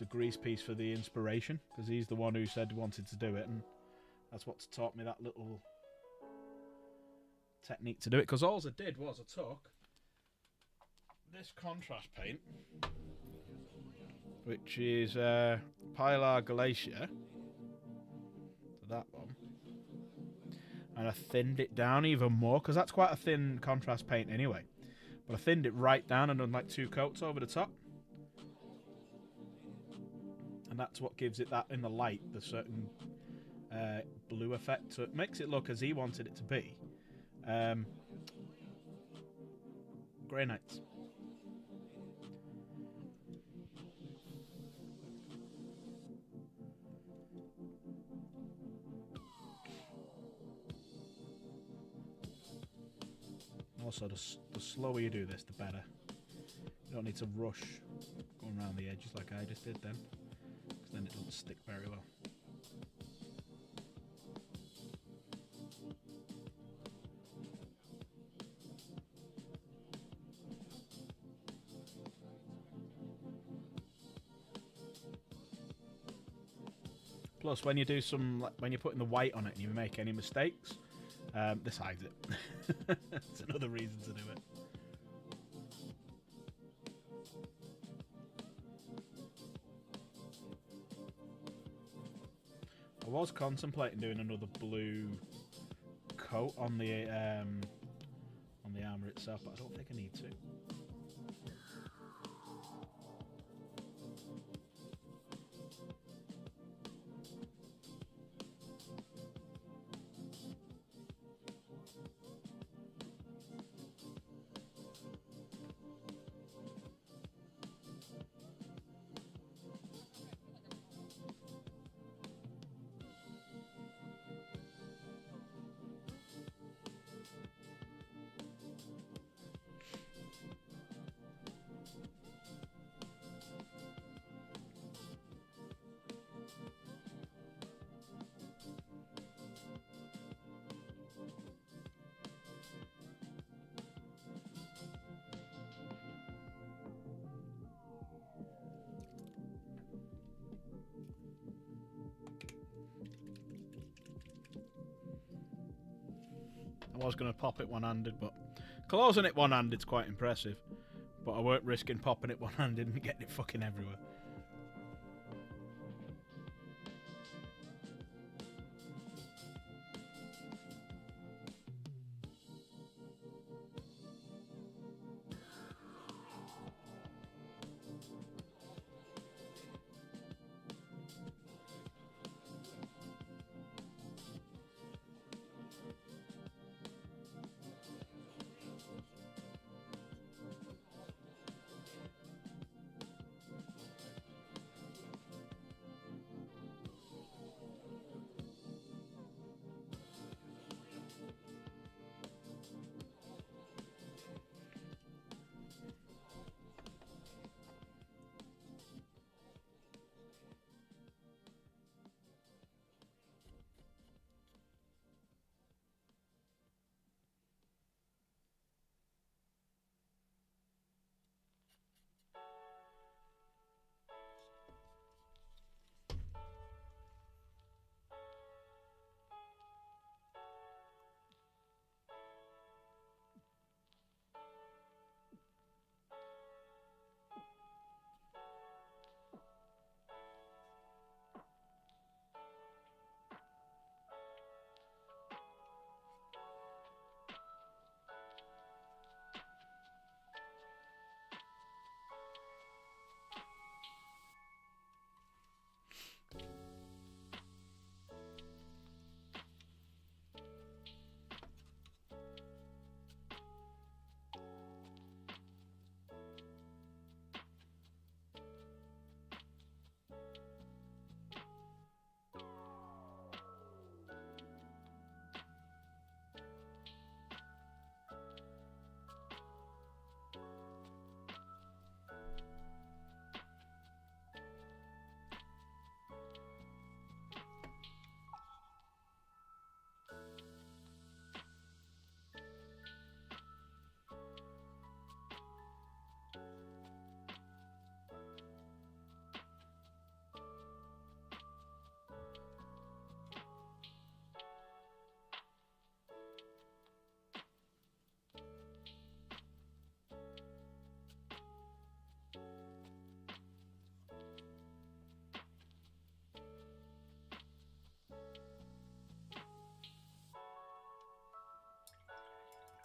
Grease Piece for the inspiration, because he's the one who said he wanted to do it, and that's what's taught me that little technique to do it. Because all I did was I took this contrast paint, which is Pilar Glacier, so that one, and I thinned it down even more, because that's quite a thin contrast paint anyway, but I thinned it right down and done like 2 coats over the top, and that's what gives it that, in the light, the certain blue effect, so it makes it look as he wanted it to be. Grey Knights. Also, the slower you do this, the better. You don't need to rush going around the edges like I just did then, because then it doesn't stick very well. Plus, when you do when you're putting the white on it and you make any mistakes, this hides it. It's another reason to do it. I was contemplating doing another blue coat on the armor itself, but I don't think I need to. I was going to pop it one-handed, but closing it one-handed is quite impressive. But I weren't risking popping it one-handed and getting it fucking everywhere.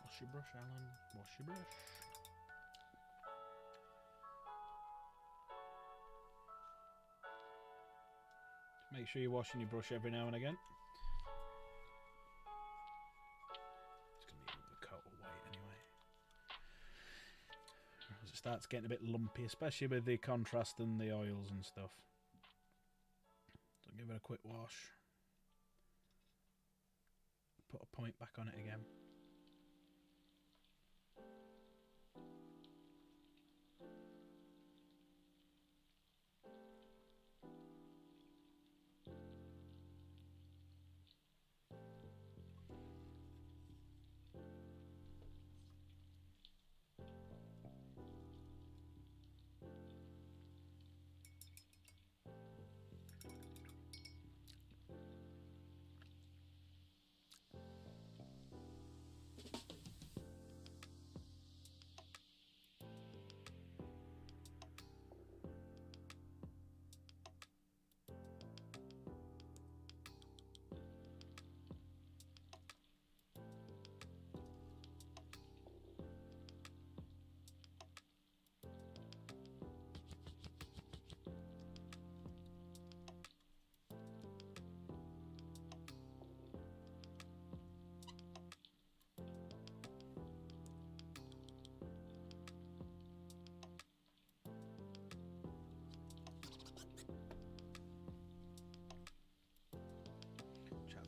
Wash your brush, Alan. Wash your brush. Make sure you're washing your brush every now and again. It's going to need another coat of white anyway. As it starts getting a bit lumpy, especially with the contrast and the oils and stuff. So give it a quick wash. Put a point back on it again.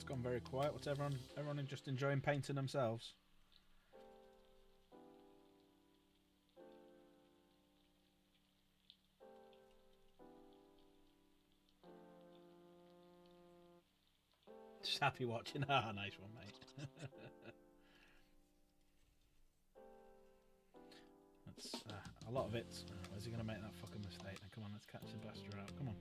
gone very quiet. What's everyone just enjoying painting themselves? Just happy watching. Ah, nice one, mate. That's a lot of it. Where's he going to make that fucking mistake? Now, come on, let's catch the bastard out. Come on.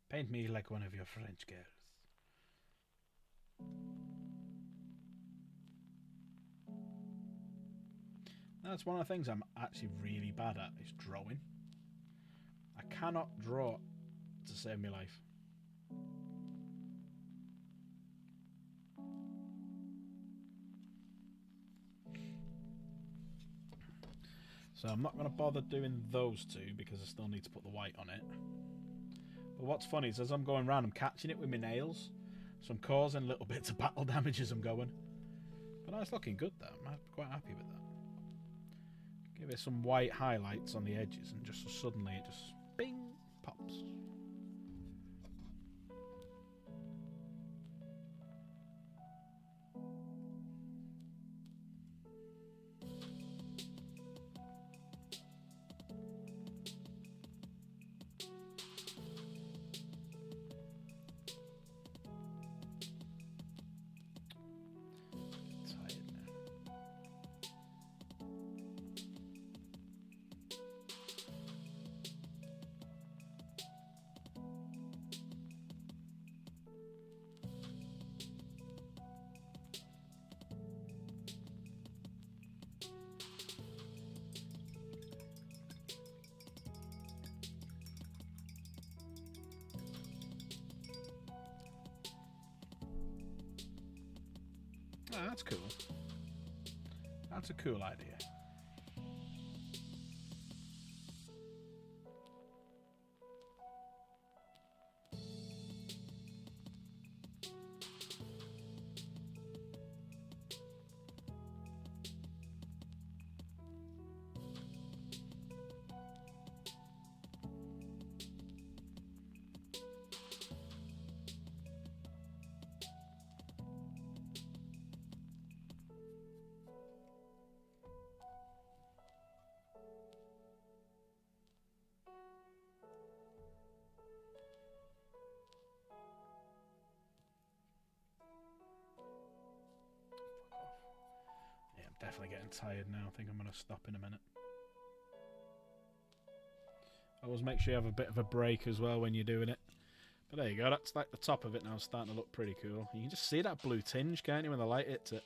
Paint me like one of your French girls. That's one of the things I'm actually really bad at, is drawing. I cannot draw to save my life. So I'm not going to bother doing those two because I still need to put the white on it. But what's funny is as I'm going around, I'm catching it with my nails. So I'm causing little bits of battle damage as I'm going. But no, it's looking good though. I'm quite happy with that. Give it some white highlights on the edges and just suddenly it just bing pops. Oh, that's cool. That's a cool idea. Definitely getting tired now. I think I'm going to stop in a minute. Always make sure you have a bit of a break as well when you're doing it. But there you go. That's like the top of it now. Starting to look pretty cool. You can just see that blue tinge, can't you, when the light hits it?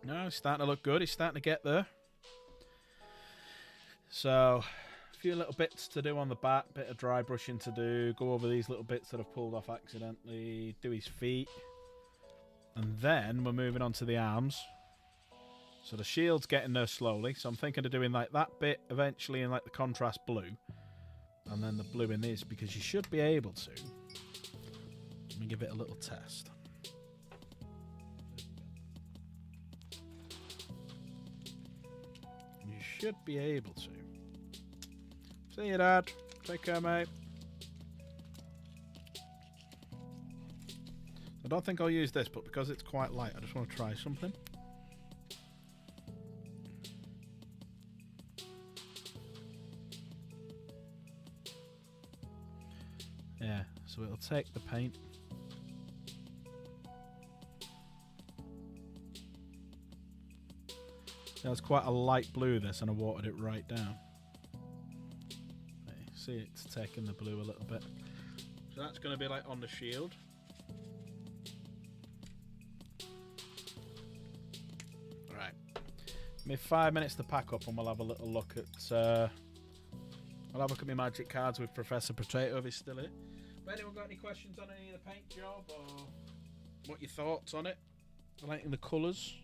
No, it's starting to look good. It's starting to get there. So, a few little bits to do on the back. Bit of dry brushing to do. Go over these little bits that I've pulled off accidentally. Do his feet. And then we're moving on to the arms. So the shield's getting there slowly. So I'm thinking of doing like that bit eventually in like the contrast blue. And then the blue in this, because you should be able to. Let me give it a little test. You should be able to. See you, Dad. Take care, mate. I don't think I'll use this, but because it's quite light, I just want to try something. Yeah, so it'll take the paint. So it's quite a light blue this, and I watered it right down. Okay, see, it's taking the blue a little bit. So that's going to be like on the shield. Give me 5 minutes to pack up and we'll have a little look at... I'll have a look at my magic cards with Professor Potato if he's still here. But anyone got any questions on any of the paint job or what your thoughts on it? Liking the colours?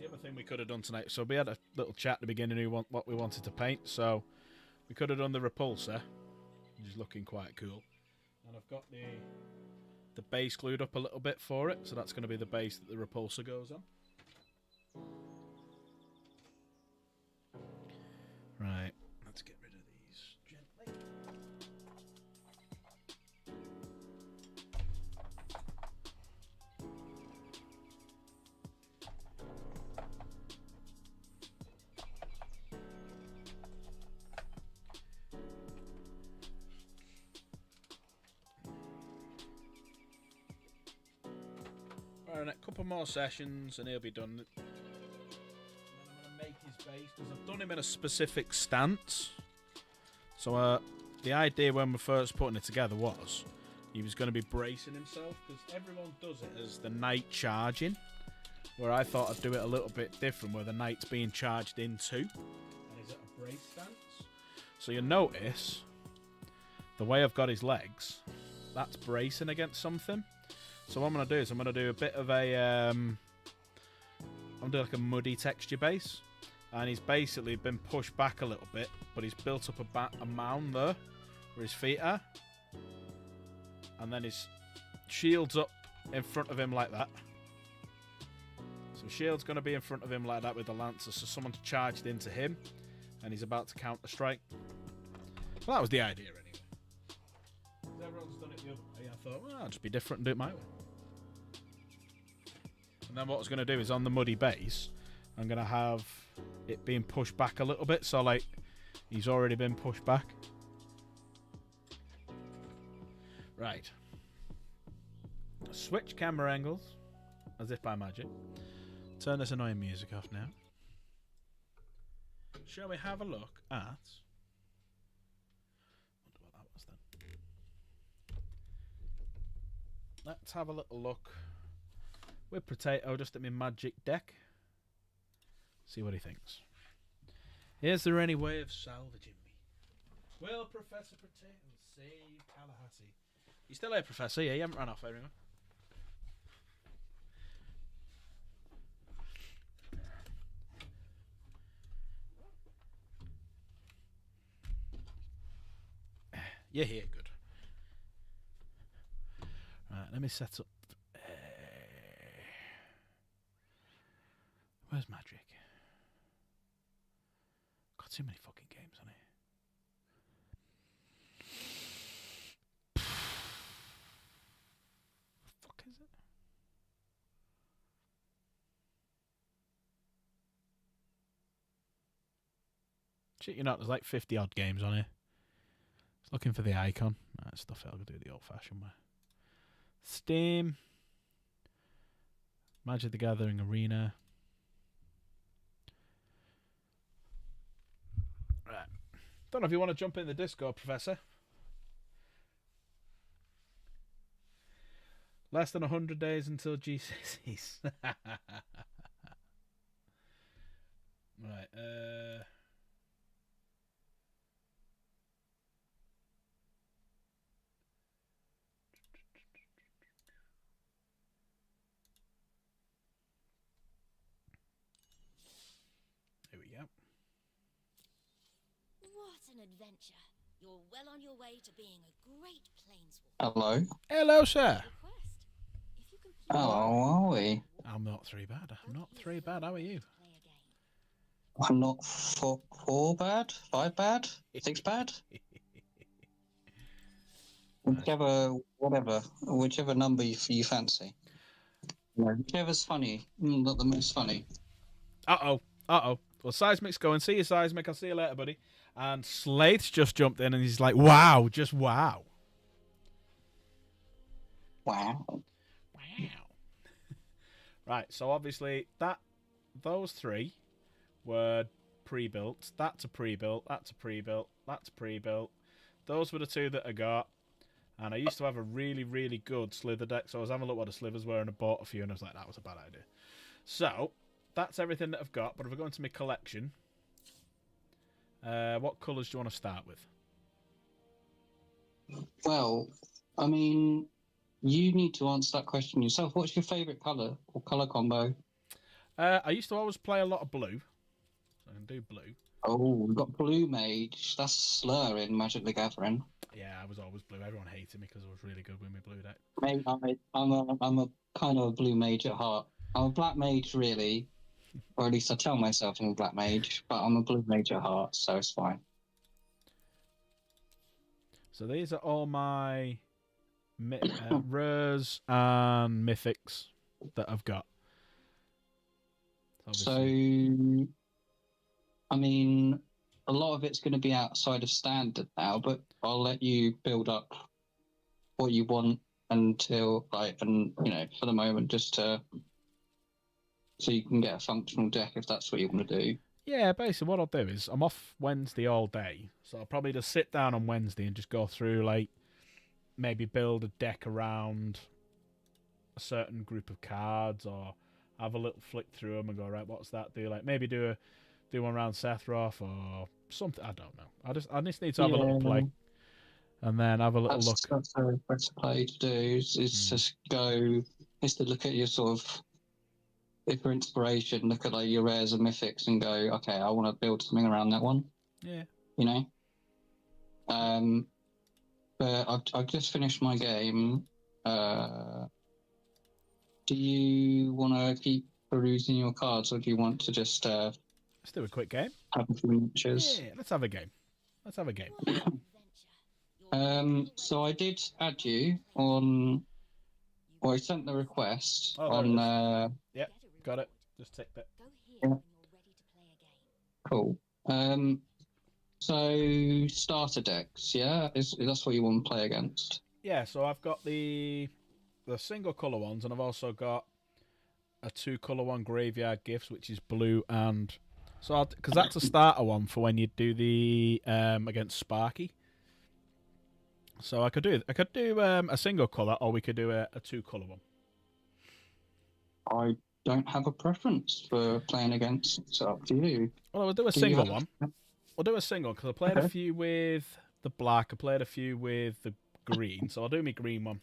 The other thing we could have done tonight, so we had a little chat at the beginning what we wanted to paint, so we could have done the repulsor, which is looking quite cool. And I've got the base glued up a little bit for it, so that's going to be the base that the repulsor goes on. Right, let's get rid of these gently. Right, a couple more sessions and he'll be done. Then I'm going to make his base because I've done him in a specific stance. So the idea when we're first putting it together was he was going to be bracing himself because everyone does it as the knight charging, where I thought I'd do it a little bit different where the knight's being charged into and he's at a brace stance. So you'll notice the way I've got his legs, that's bracing against something. So what I'm going to do is I'm going to do a bit of a, I'm going to do like a muddy texture base. And he's basically been pushed back a little bit, but he's built up a mound there where his feet are. And then his shield's up in front of him like that. So shield's going to be in front of him like that with the lancer. So someone's charged into him and he's about to counter strike. Well, that was the idea anyway. Everyone's done it the other way. I thought, well, I'll just be different and do it my way. And then what I was going to do is on the muddy base, I'm going to have it being pushed back a little bit. So, like, he's already been pushed back. Right. Switch camera angles, as if by magic. Turn this annoying music off now. Shall we have a look at... wonder what that was then. Let's have a little look with Potato just at my magic deck. See what he thinks. Is there any way of salvaging me? Will Professor Potato save Tallahassee? You still here, Professor? Yeah, you haven't run off anyway. You're here, good. Right, let me set up. Where's Magic? Got too many fucking games on here. The fuck is it? Shit, you know, there's like 50 odd games on here. Just looking for the icon. That stuff I'll do the old fashioned way. Steam. Magic the Gathering Arena. Right. Don't know if you want to jump in the Discord, Professor. Less than 100 days until GCSEs. Right. Here we go. What an adventure. You're well on your way to being a great planeswalker. Hello. Hello, sir. Request. If you complete Hello, are we? I'm not three bad. I'm not three bad. How are you? play a game. I'm not four bad, 5 bad, 6 bad. Whichever number you fancy. Yeah, whichever's funny, not the most funny. Uh-oh. Well, Seismic's going. See you, Seismic. I'll see you later, buddy. And Slate's just jumped in and he's like, wow, just wow. Wow. Right, so obviously those three were pre-built. That's a pre-built. That's a pre-built. That's a pre-built. Those were the two that I got. And I used to have a really, really good slither deck, so I was having a look what the slivers were, and I bought a few, and I was like, that was a bad idea. So, that's everything that I've got, but if I go into my collection, what colours do you want to start with? Well, I mean, you need to answer that question yourself. What's your favourite colour or colour combo? I used to always play a lot of blue, so I can do blue. Oh, we've got Blue Mage. That's Slur in Magic the Gathering. Yeah, I was always blue. Everyone hated me because I was really good with my blue deck. Mate, I'm a kind of a Blue Mage at heart. I'm a Black Mage, really. Or at least I tell myself I'm a Black Mage, but I'm a Blue Mage at heart, so it's fine. So these are all my rares and mythics that I've got. Obviously. So, I mean, a lot of it's going to be outside of standard now, but I'll let you build up what you want until, like, and you know, for the moment, just to so you can get a functional deck if that's what you want to do. Yeah, basically what I'll do is I'm off Wednesday all day, so I'll probably just sit down on Wednesday and just go through, like, maybe build a deck around a certain group of cards, or have a little flick through them and go, right, what's that do? Like, maybe do one around Sephiroth or something. I don't know. I just need to have a little play, and then have a little look. That's the best play to do. Is just go. Is to look at your sort of, if for inspiration, look at like your rares and mythics and go, okay, I want to build something around that one. Yeah. You know. But I've just finished my game. Do you want to keep perusing your cards, or do you want to just let's do a quick game? have a few matches? Yeah, let's have a game. Let's have a game. So I did add you on. Well, I sent the request on. Yep, got it. Just ticked it. Yeah. Cool. So starter decks, yeah, is that's what you want to play against? Yeah, so I've got the single colour ones, and I've also got a 2-colour one, Graveyard Gifts, which is blue and so because that's a starter one for when you do the against Sparky. So I could do a single colour, or we could do a 2-colour one. I don't have a preference for playing against. It's up to you. Well, we'll do a single one. We'll do a single because I played a few with the black. I played a few with the green, so I'll do my green one.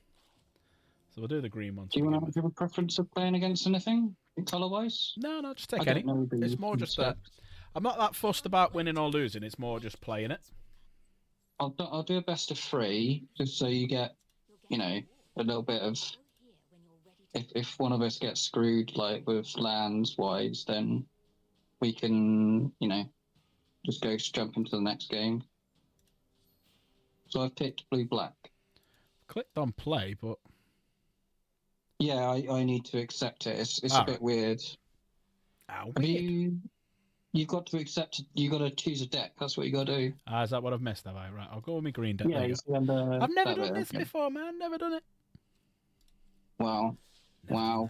So we'll do the green one. Do you want to have a preference of playing against anything colour-wise? No, just take any. It's more just that I'm not that fussed about winning or losing. It's more just playing it. I'll do a best of 3, just so you get, you know, a little bit of. If one of us gets screwed, like with lands wise, then we can, you know, just jump into the next game. So I've picked blue-black. Clicked on play, but yeah, I need to accept it. It's a bit weird. Ow, You've got to accept it. You got to choose a deck. That's what you got to do. Is that what I've missed? Have I? Right, I'll go with my green deck. Yeah, I've never done this before, man. Never done it. Wow,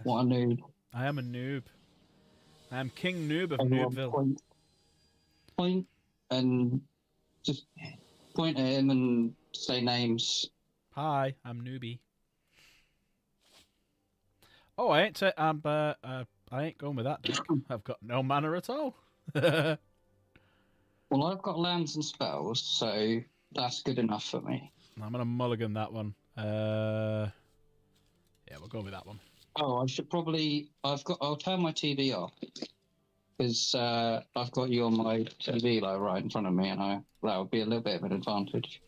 what a noob! I am a noob. I am King Noob of Noobville. Point and just point at him and say names. Hi, I'm Newbie. Oh, I ain't going with that deck. I've got no mana at all. Well, I've got lands and spells, so that's good enough for me. I'm gonna mulligan that one. Yeah, we'll go with that one. Oh, I should probably. I'll turn my TV off because I've got you on my TV like right in front of me, and that would be a little bit of an advantage.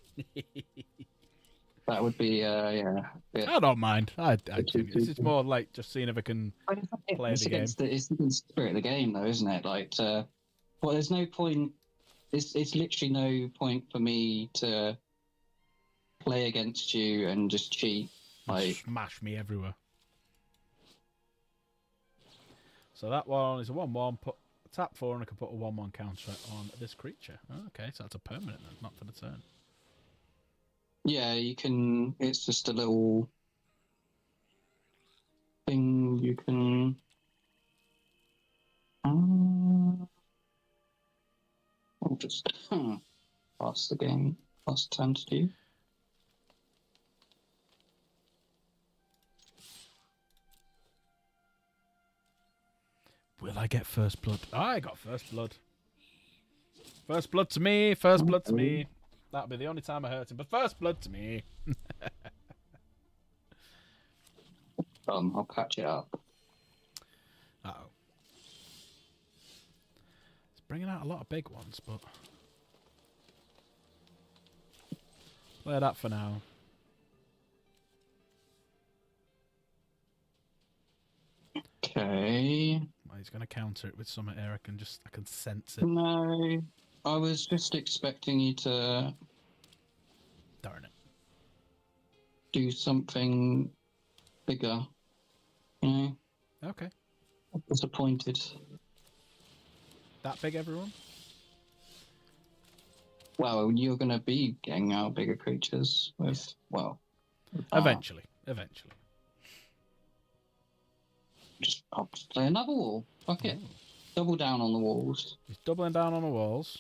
That would be yeah. I don't mind. This is more like just seeing if I can play the game. It's the spirit of the game, though, isn't it? Like, well, there's no point. It's literally no point for me to play against you and just cheat. Like, smash me everywhere. So that one is a 1/1. Put tap 4, and I can put a 1/1 counter on this creature. Oh, okay, so that's a permanent then, not for the turn. Yeah, you can. It's just a little thing you can. I'll just pass the game. Pass the turn to you. Will I get first blood? I got first blood. First blood to me. First blood to me. That'll be the only time I hurt him. But first blood to me. I'll catch it up. Uh-oh. It's bringing out a lot of big ones, but... play that for now. Okay. Well, he's going to counter it with something here. I can sense it. No, I was just expecting you to Darn it. do something bigger. You know, Okay. I'm disappointed. That big, everyone? Well, you're going to be getting out bigger creatures with, well... Eventually. I'll just play another wall. Fuck it. Double down on the walls. He's doubling down on the walls.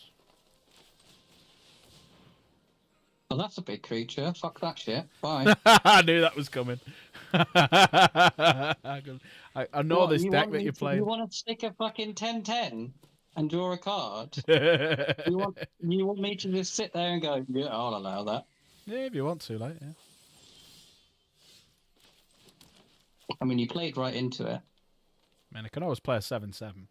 Oh, that's a big creature. Fuck that shit. Bye. I knew that was coming. I know What, this you deck want that me you're to- playing. You want to stick a fucking 10-10 and draw a card? you want me to just sit there and go, yeah, I'll allow that. Yeah, if you want to, like, yeah. I mean, you played right into it. Man, I can always play a 7-7.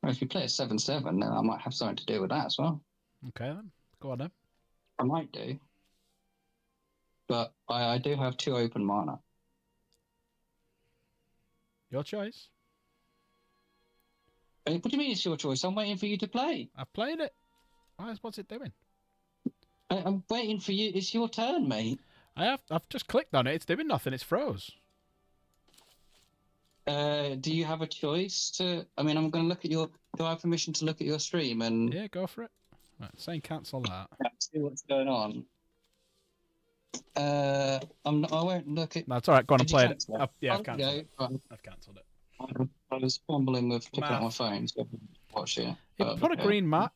Well, if you play a 7-7, then I might have something to do with that as well. Okay, then. Go on, then. I might do. But I do have 2 open mana. Your choice. What do you mean it's your choice? I'm waiting for you to play. I've played it. What's it doing? I'm waiting for you. It's your turn, mate. I've just clicked on it. It's doing nothing. It's froze. Do you have a choice to... I mean, I'm going to look at your... Do I have permission to look at your stream and Yeah, go for it. Right, saying cancel that. see what's going on? I won't look at... No, it's all right. Go on and Did you play it. cancel it? Yeah, Oh, I've cancelled yeah, it. right. I've cancelled it. I was fumbling with picking Math. up my phone, so I couldn't watch it. It put a green mat.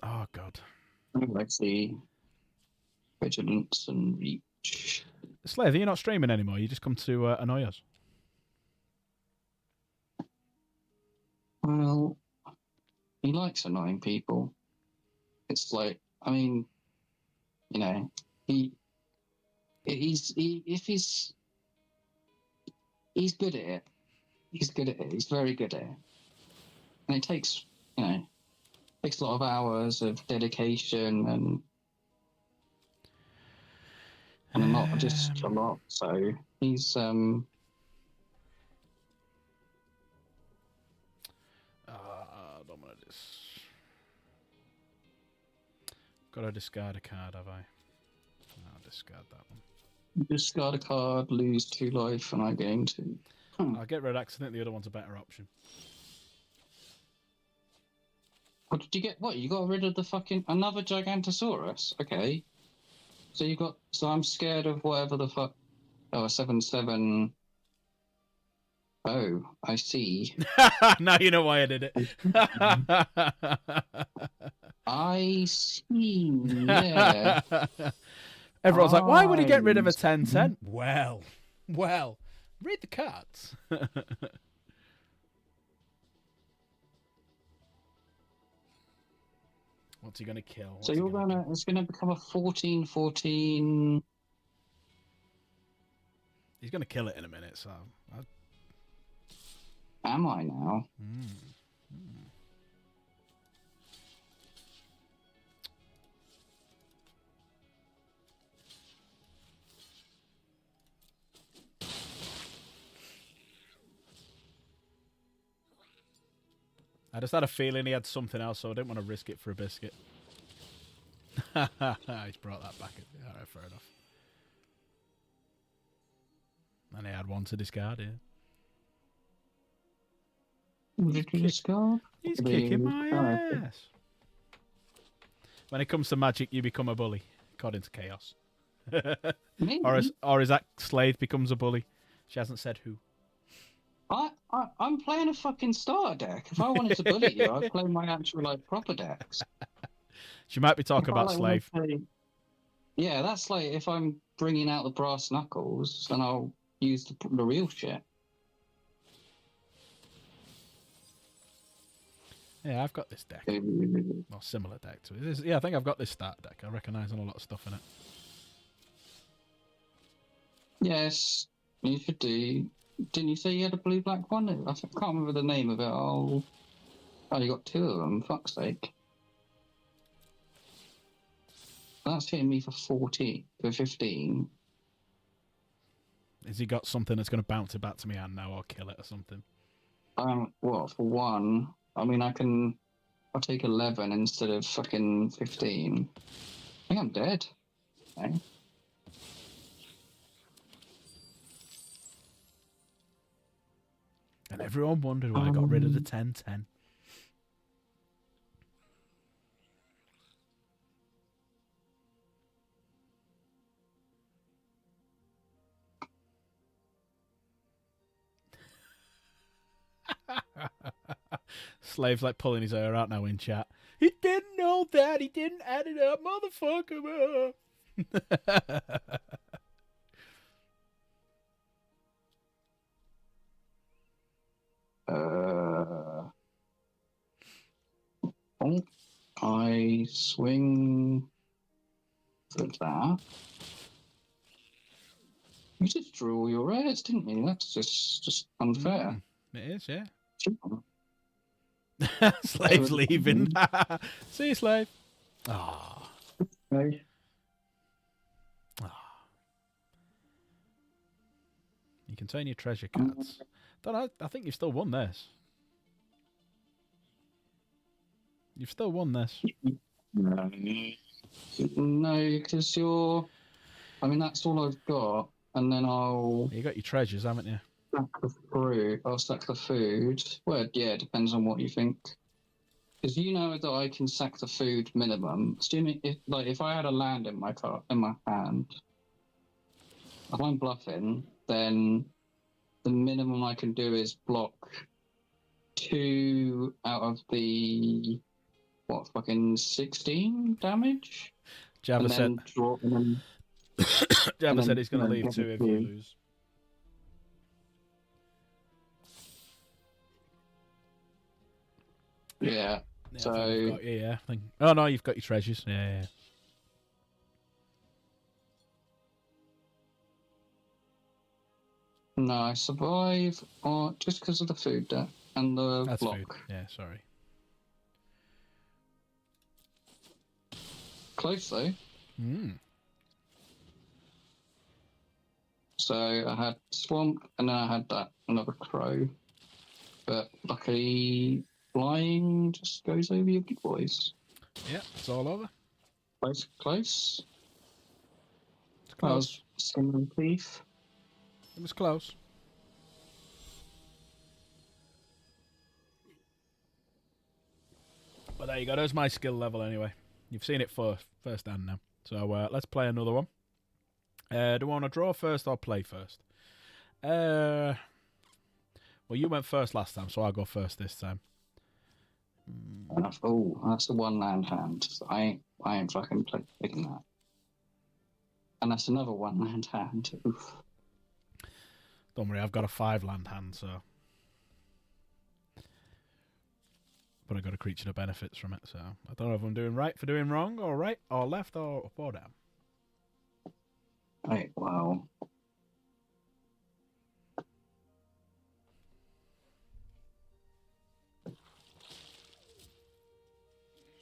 Oh, God. Let's see. Vigilance and reach. Slave, you're not streaming anymore. You just come to annoy us. Well, he likes annoying people. It's like, I mean, you know, he's good at it. He's good at it. He's very good at it. And it takes, you know, takes a lot of hours of dedication and not just a lot. So he's I don't want to got to discard a card, have I? No, I'll discard that one. discard a card, lose 2 life, and I gain 2. I'll get rid of that 'cause I think the other one's a better option. What did you get? What, you got rid of the fucking another Gigantosaurus? Okay. So I'm scared of whatever the fuck. Oh, a 7/7. Oh, I see. Now you know why I did it. I see. Yeah. Everyone's like, why would he get rid of a I 10-10? Well, read the cards. What's he going to kill? So you're gonna. It's gonna become a 14/14. He's going to kill it in a minute, so... Am I now? I just had a feeling he had something else, so I didn't want to risk it for a biscuit. He's brought that back. All right, fair enough. And he had one to discard here. Did you discard? He's kicking my ass. When it comes to magic, you become a bully, according to Chaos. Me? Or is that Slade becomes a bully? She hasn't said who. I'm playing a fucking starter deck. If I wanted to bully you, I'd play my actual like proper decks. She might be talking If I, about like, wanna Slave. play- Yeah, that's like if I'm bringing out the brass knuckles, then I'll use the real shit. Yeah, I've got this deck. Um, Or similar deck to it. Yeah, I think I've got this start deck. I recognise a lot of stuff in it. Yes, you should do. Didn't you say you had a blue-black one? Can't remember the name of it. Oh, you got two of them. Fuck's sake. That's hitting me for 15. Has he got something that's going to bounce it back to me hand now or kill it or something? What, for one? I mean, I'll take 11 instead of fucking 15. I think I'm dead. Okay. And everyone wondered why I got rid of the 10-10. Slave's like pulling his hair out now in chat. He didn't know that. He didn't add it up, motherfucker. Oh, I swing for that. You just drew all your rares, didn't you? That's just unfair. It is, yeah. Sure. Slave's leaving. See you, Slave. Ah. Okay. You can turn your treasure cards. I think you've still won this. You've still won this. No, because you're. I mean, that's all I've got, and then I'll You got your treasures, haven't you? stack the fruit. I'll stack the food. Well, yeah, it depends on what you think. Because you know that I can sack the food minimum. Assuming if I had a land in my hand, if I'm bluffing, then the minimum I can do is block 2 out of the fucking 16 damage. Jabba And said. then draw. And then, Jabba said he's going to and then leave get 2 it if you through. lose. Yeah. Yeah, So- I think I've got you, yeah. Oh no, you've got your treasures. Yeah. No, I survive just because of the food debt and the That's block. food. Yeah, sorry. Close though. So I had swamp and then I had that another crow. But luckily flying just goes over your big boys. Yeah, it's all over. Close. It's close. Skin and teeth. It was close. But there you go. There's my skill level anyway. You've seen it first hand now. So let's play another one. Do we want to draw first or play first? Well, you went first last time, so I'll go first this time. Oh, that's a one land hand. I ain't fucking picking that. And that's another one land hand. Oof. Don't worry, I've got a 5 land hand, so. But I got a creature that benefits from it, so I don't know if I'm doing right for doing wrong, or right, or left, or up or down. Right, well.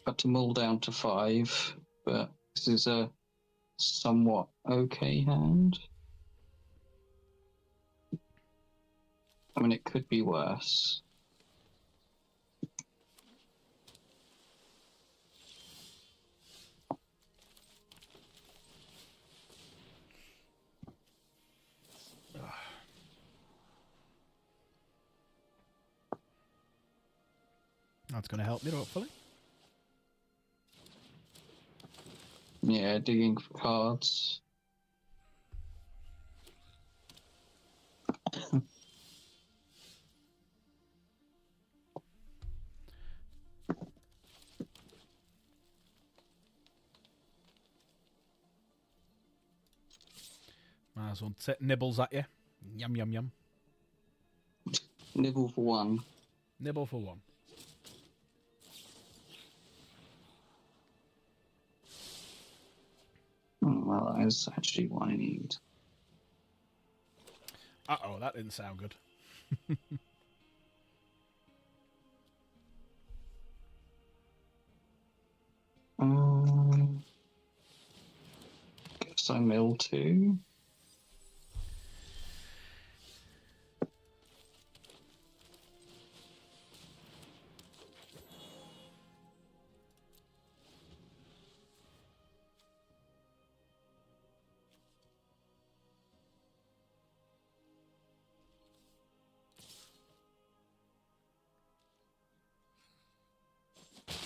Got to mull down to 5, but this is a somewhat okay hand. I mean, it could be worse. That's going to help me, hopefully. Yeah, digging for cards. Nice one. Nibbles at you. Yum, yum, yum. Nibble for one. Nibble for one. Well, that is actually what I need. Uh-oh, that didn't sound good. Guess I mill two.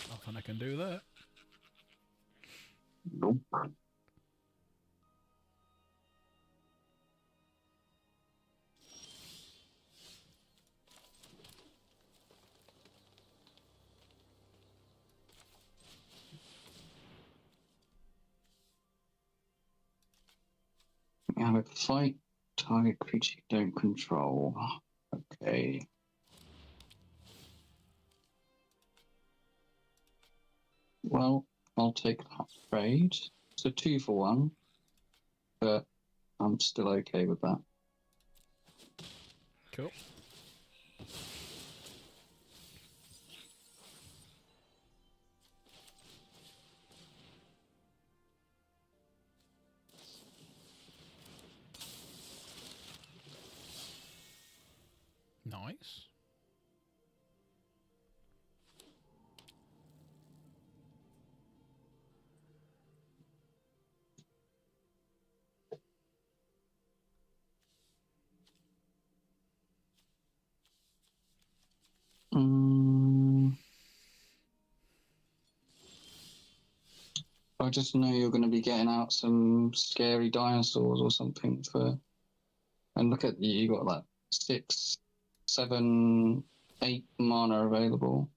Nothing I can do there. Nope. We have a fight target creature you don't control. Okay. Well, I'll take that trade. So 2 for 1, but I'm still okay with that. Cool. Nice. I just know you're going to be getting out some scary dinosaurs or something for. And look at you got like 6, 7, 8 mana available.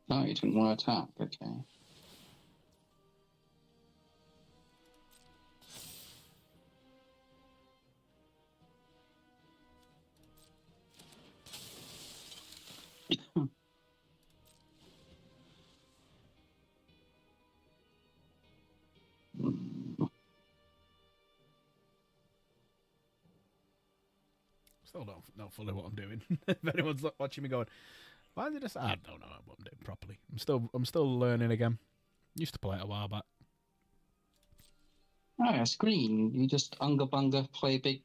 No, you didn't want to attack. Okay. Still don't know fully what I'm doing. If anyone's watching me going, why is it just? I don't know what I'm doing properly. I'm still learning again. Used to play it a while back. Oh, a screen. You just unga bunga play big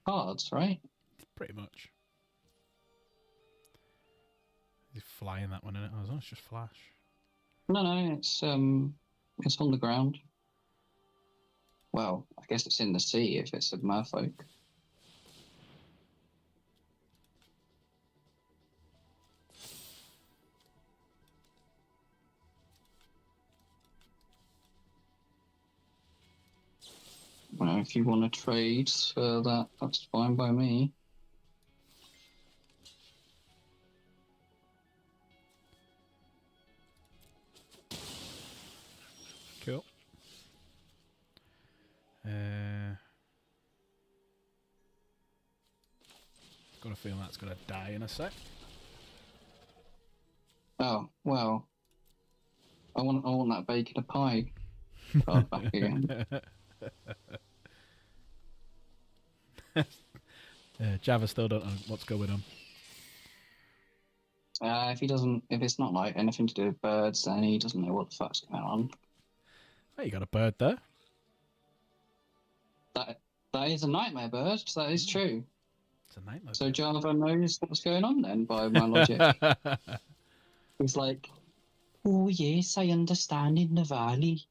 cards, right? Pretty much. Is it flying that one in it? Oh, it's just flash. No, it's on the ground. Well, I guess it's in the sea if it's a merfolk. Well, if you want to trade for that, that's fine by me. Cool. Got a feeling that's gonna die in a sec. Oh well, I want that bacon and pie card back again. Java still don't know what's going on. If it's not like anything to do with birds, then he doesn't know what the fuck's going on. Oh, you got a bird there. That is a nightmare bird. That is true. It's a nightmare. So Java knows what's going on then, by my logic. He's like, oh yes, I understand in the valley.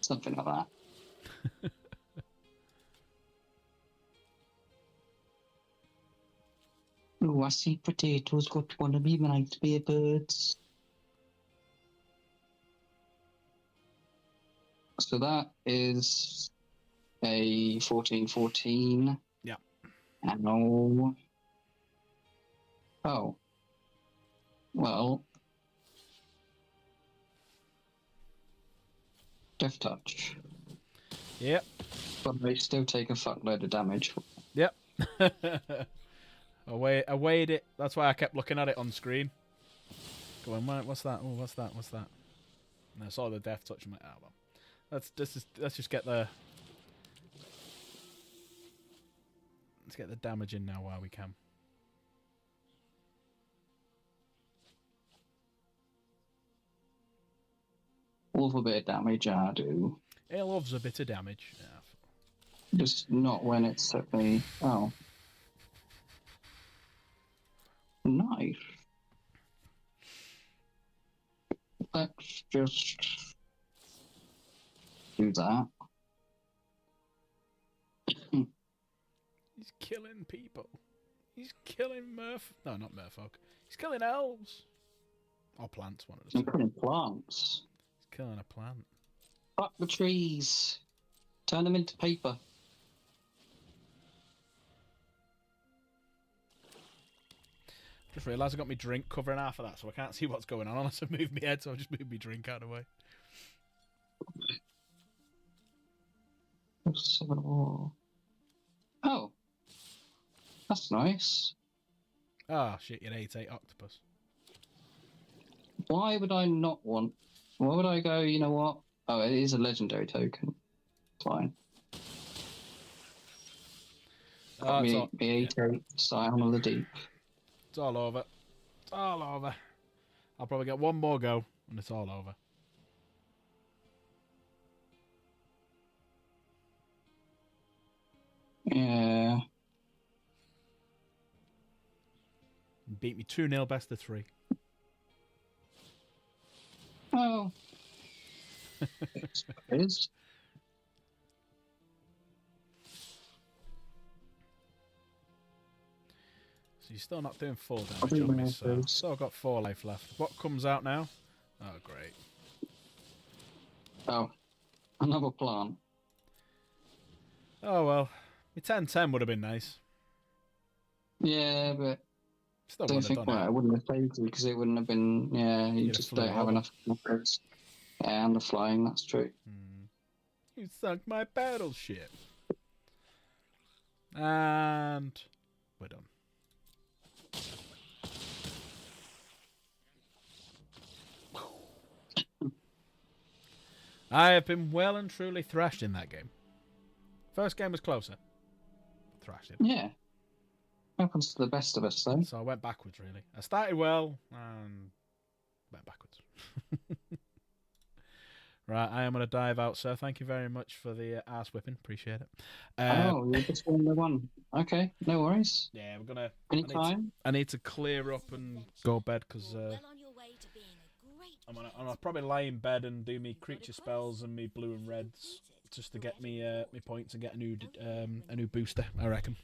Something like that. Oh, I see potatoes got one of me nightmare birds. So that is a 14-14. Yeah. And oh, well, Death Touch. Yep. But they still take a fuckload of damage. Yep. I weighed it. That's why I kept looking at it on screen. Going, what's that? Oh, what's that? What's that? And I saw the Death Touch. I'm like, oh well. Let's just get the damage in now while we can. Love a bit of damage, I do. It loves a bit of damage. Yeah. Just not when it's at me. Oh. Nice. Let's just do that. He's killing people. He's killing No, not merfolk. He's killing elves. Or plants, one of the I'm two. killing plants. He's killing a plant. Fuck the trees. Turn them into paper. Just realised I got my drink covering half of that, so I can't see what's going on unless I move my head, so I've just moved my drink out of the way. Oh. That's nice. Ah, shit, you're 8/8 octopus. Why would I not want... Why would I go, you know what? Oh, it is a legendary token. Fine. Got It's me, all, me 8/8 Scion of the Deep. it's all over. It's all over. I'll probably get one more go, and it's all over. Yeah. Beat me 2-0 best of 3. Oh. It is. So you're still not doing 4 damage on me, so still got 4 life left. What comes out now? Oh, great. Oh. Another plant. Oh, well. My 10/10 would have been nice. Yeah, but Still I don't would have think done well, I wouldn't have saved you because it wouldn't have been. Yeah, you You'd have just flew don't have over. enough numbers. Yeah, and the flying, that's true. it. You sunk my battleship. And we're done. I have been well and truly thrashed in that game. First game was closer. Thrashed it. Yeah. Happens to the best of us, though. So I went backwards, really. I started well and went backwards. Right, I am going to dive out, sir. Thank you very much for the ass whipping. Appreciate it. Oh, you're just the one. Okay, no worries. Yeah, we're going to... Anytime. I need to clear up and go bed because You're well on your way to being a great I'm gonna probably lie in bed and do me creature spells and me blue and reds just to get me me points and get a new booster, I reckon.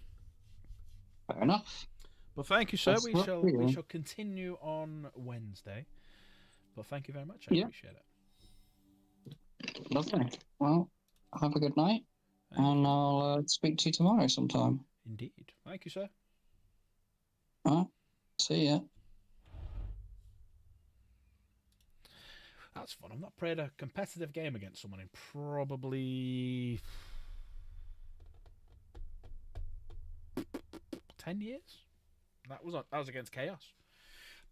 Fair enough. But thank you, sir. That's We not shall real. continue on Wednesday. But thank you very much. I Yeah. appreciate it. Lovely. Well, have a good night, and I'll speak to you tomorrow sometime. Indeed. Thank you, sir. All right. See ya. That's fun. I've not played a competitive game against someone in probably 10 years. That was against Chaos.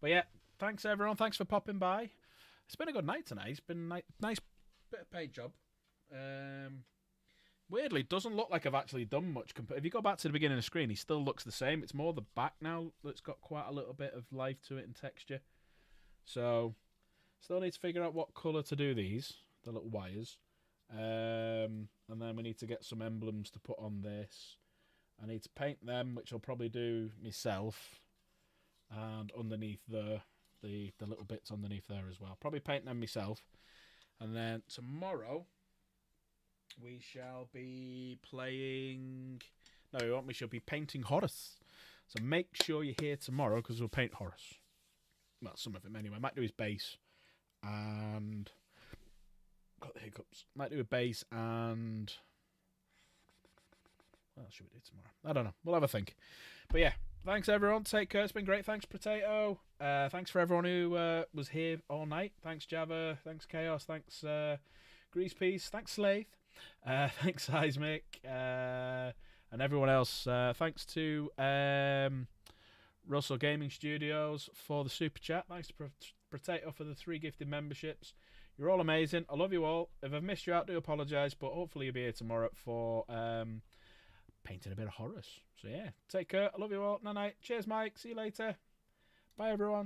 But yeah, thanks everyone. Thanks for popping by. It's been a good night tonight. It's been a nice bit of paid job. Weirdly, it doesn't look like I've actually done much. If you go back to the beginning of the screen, he still looks the same. It's more the back now that's got quite a little bit of life to it and texture. So, still need to figure out what colour to do these, the little wires. And then we need to get some emblems to put on this. I need to paint them, which I'll probably do myself. And underneath the little bits underneath there as well. Probably paint them myself. And then tomorrow we shall be playing... No, we shall be painting Horus. So make sure you're here tomorrow because we'll paint Horus. Well, some of him anyway. Might do his base and... Got the hiccups. Might do a base and... Well, should we do tomorrow? I don't know. We'll have a think. But yeah, thanks everyone. Take care. It's been great. Thanks, Potato. Thanks for everyone who was here all night. Thanks, Java. Thanks, Chaos. Thanks, Grease Piece. Thanks, Slaith. Thanks, Seismic. And everyone else. Thanks to Russell Gaming Studios for the super chat. Thanks to Potato for the 3 gifted memberships. You're all amazing. I love you all. If I've missed you out, I do apologise, but hopefully you'll be here tomorrow for painting a bit of horrors. So yeah, take care. I love you all. Night night. Cheers, Mike. See you later. Bye, everyone.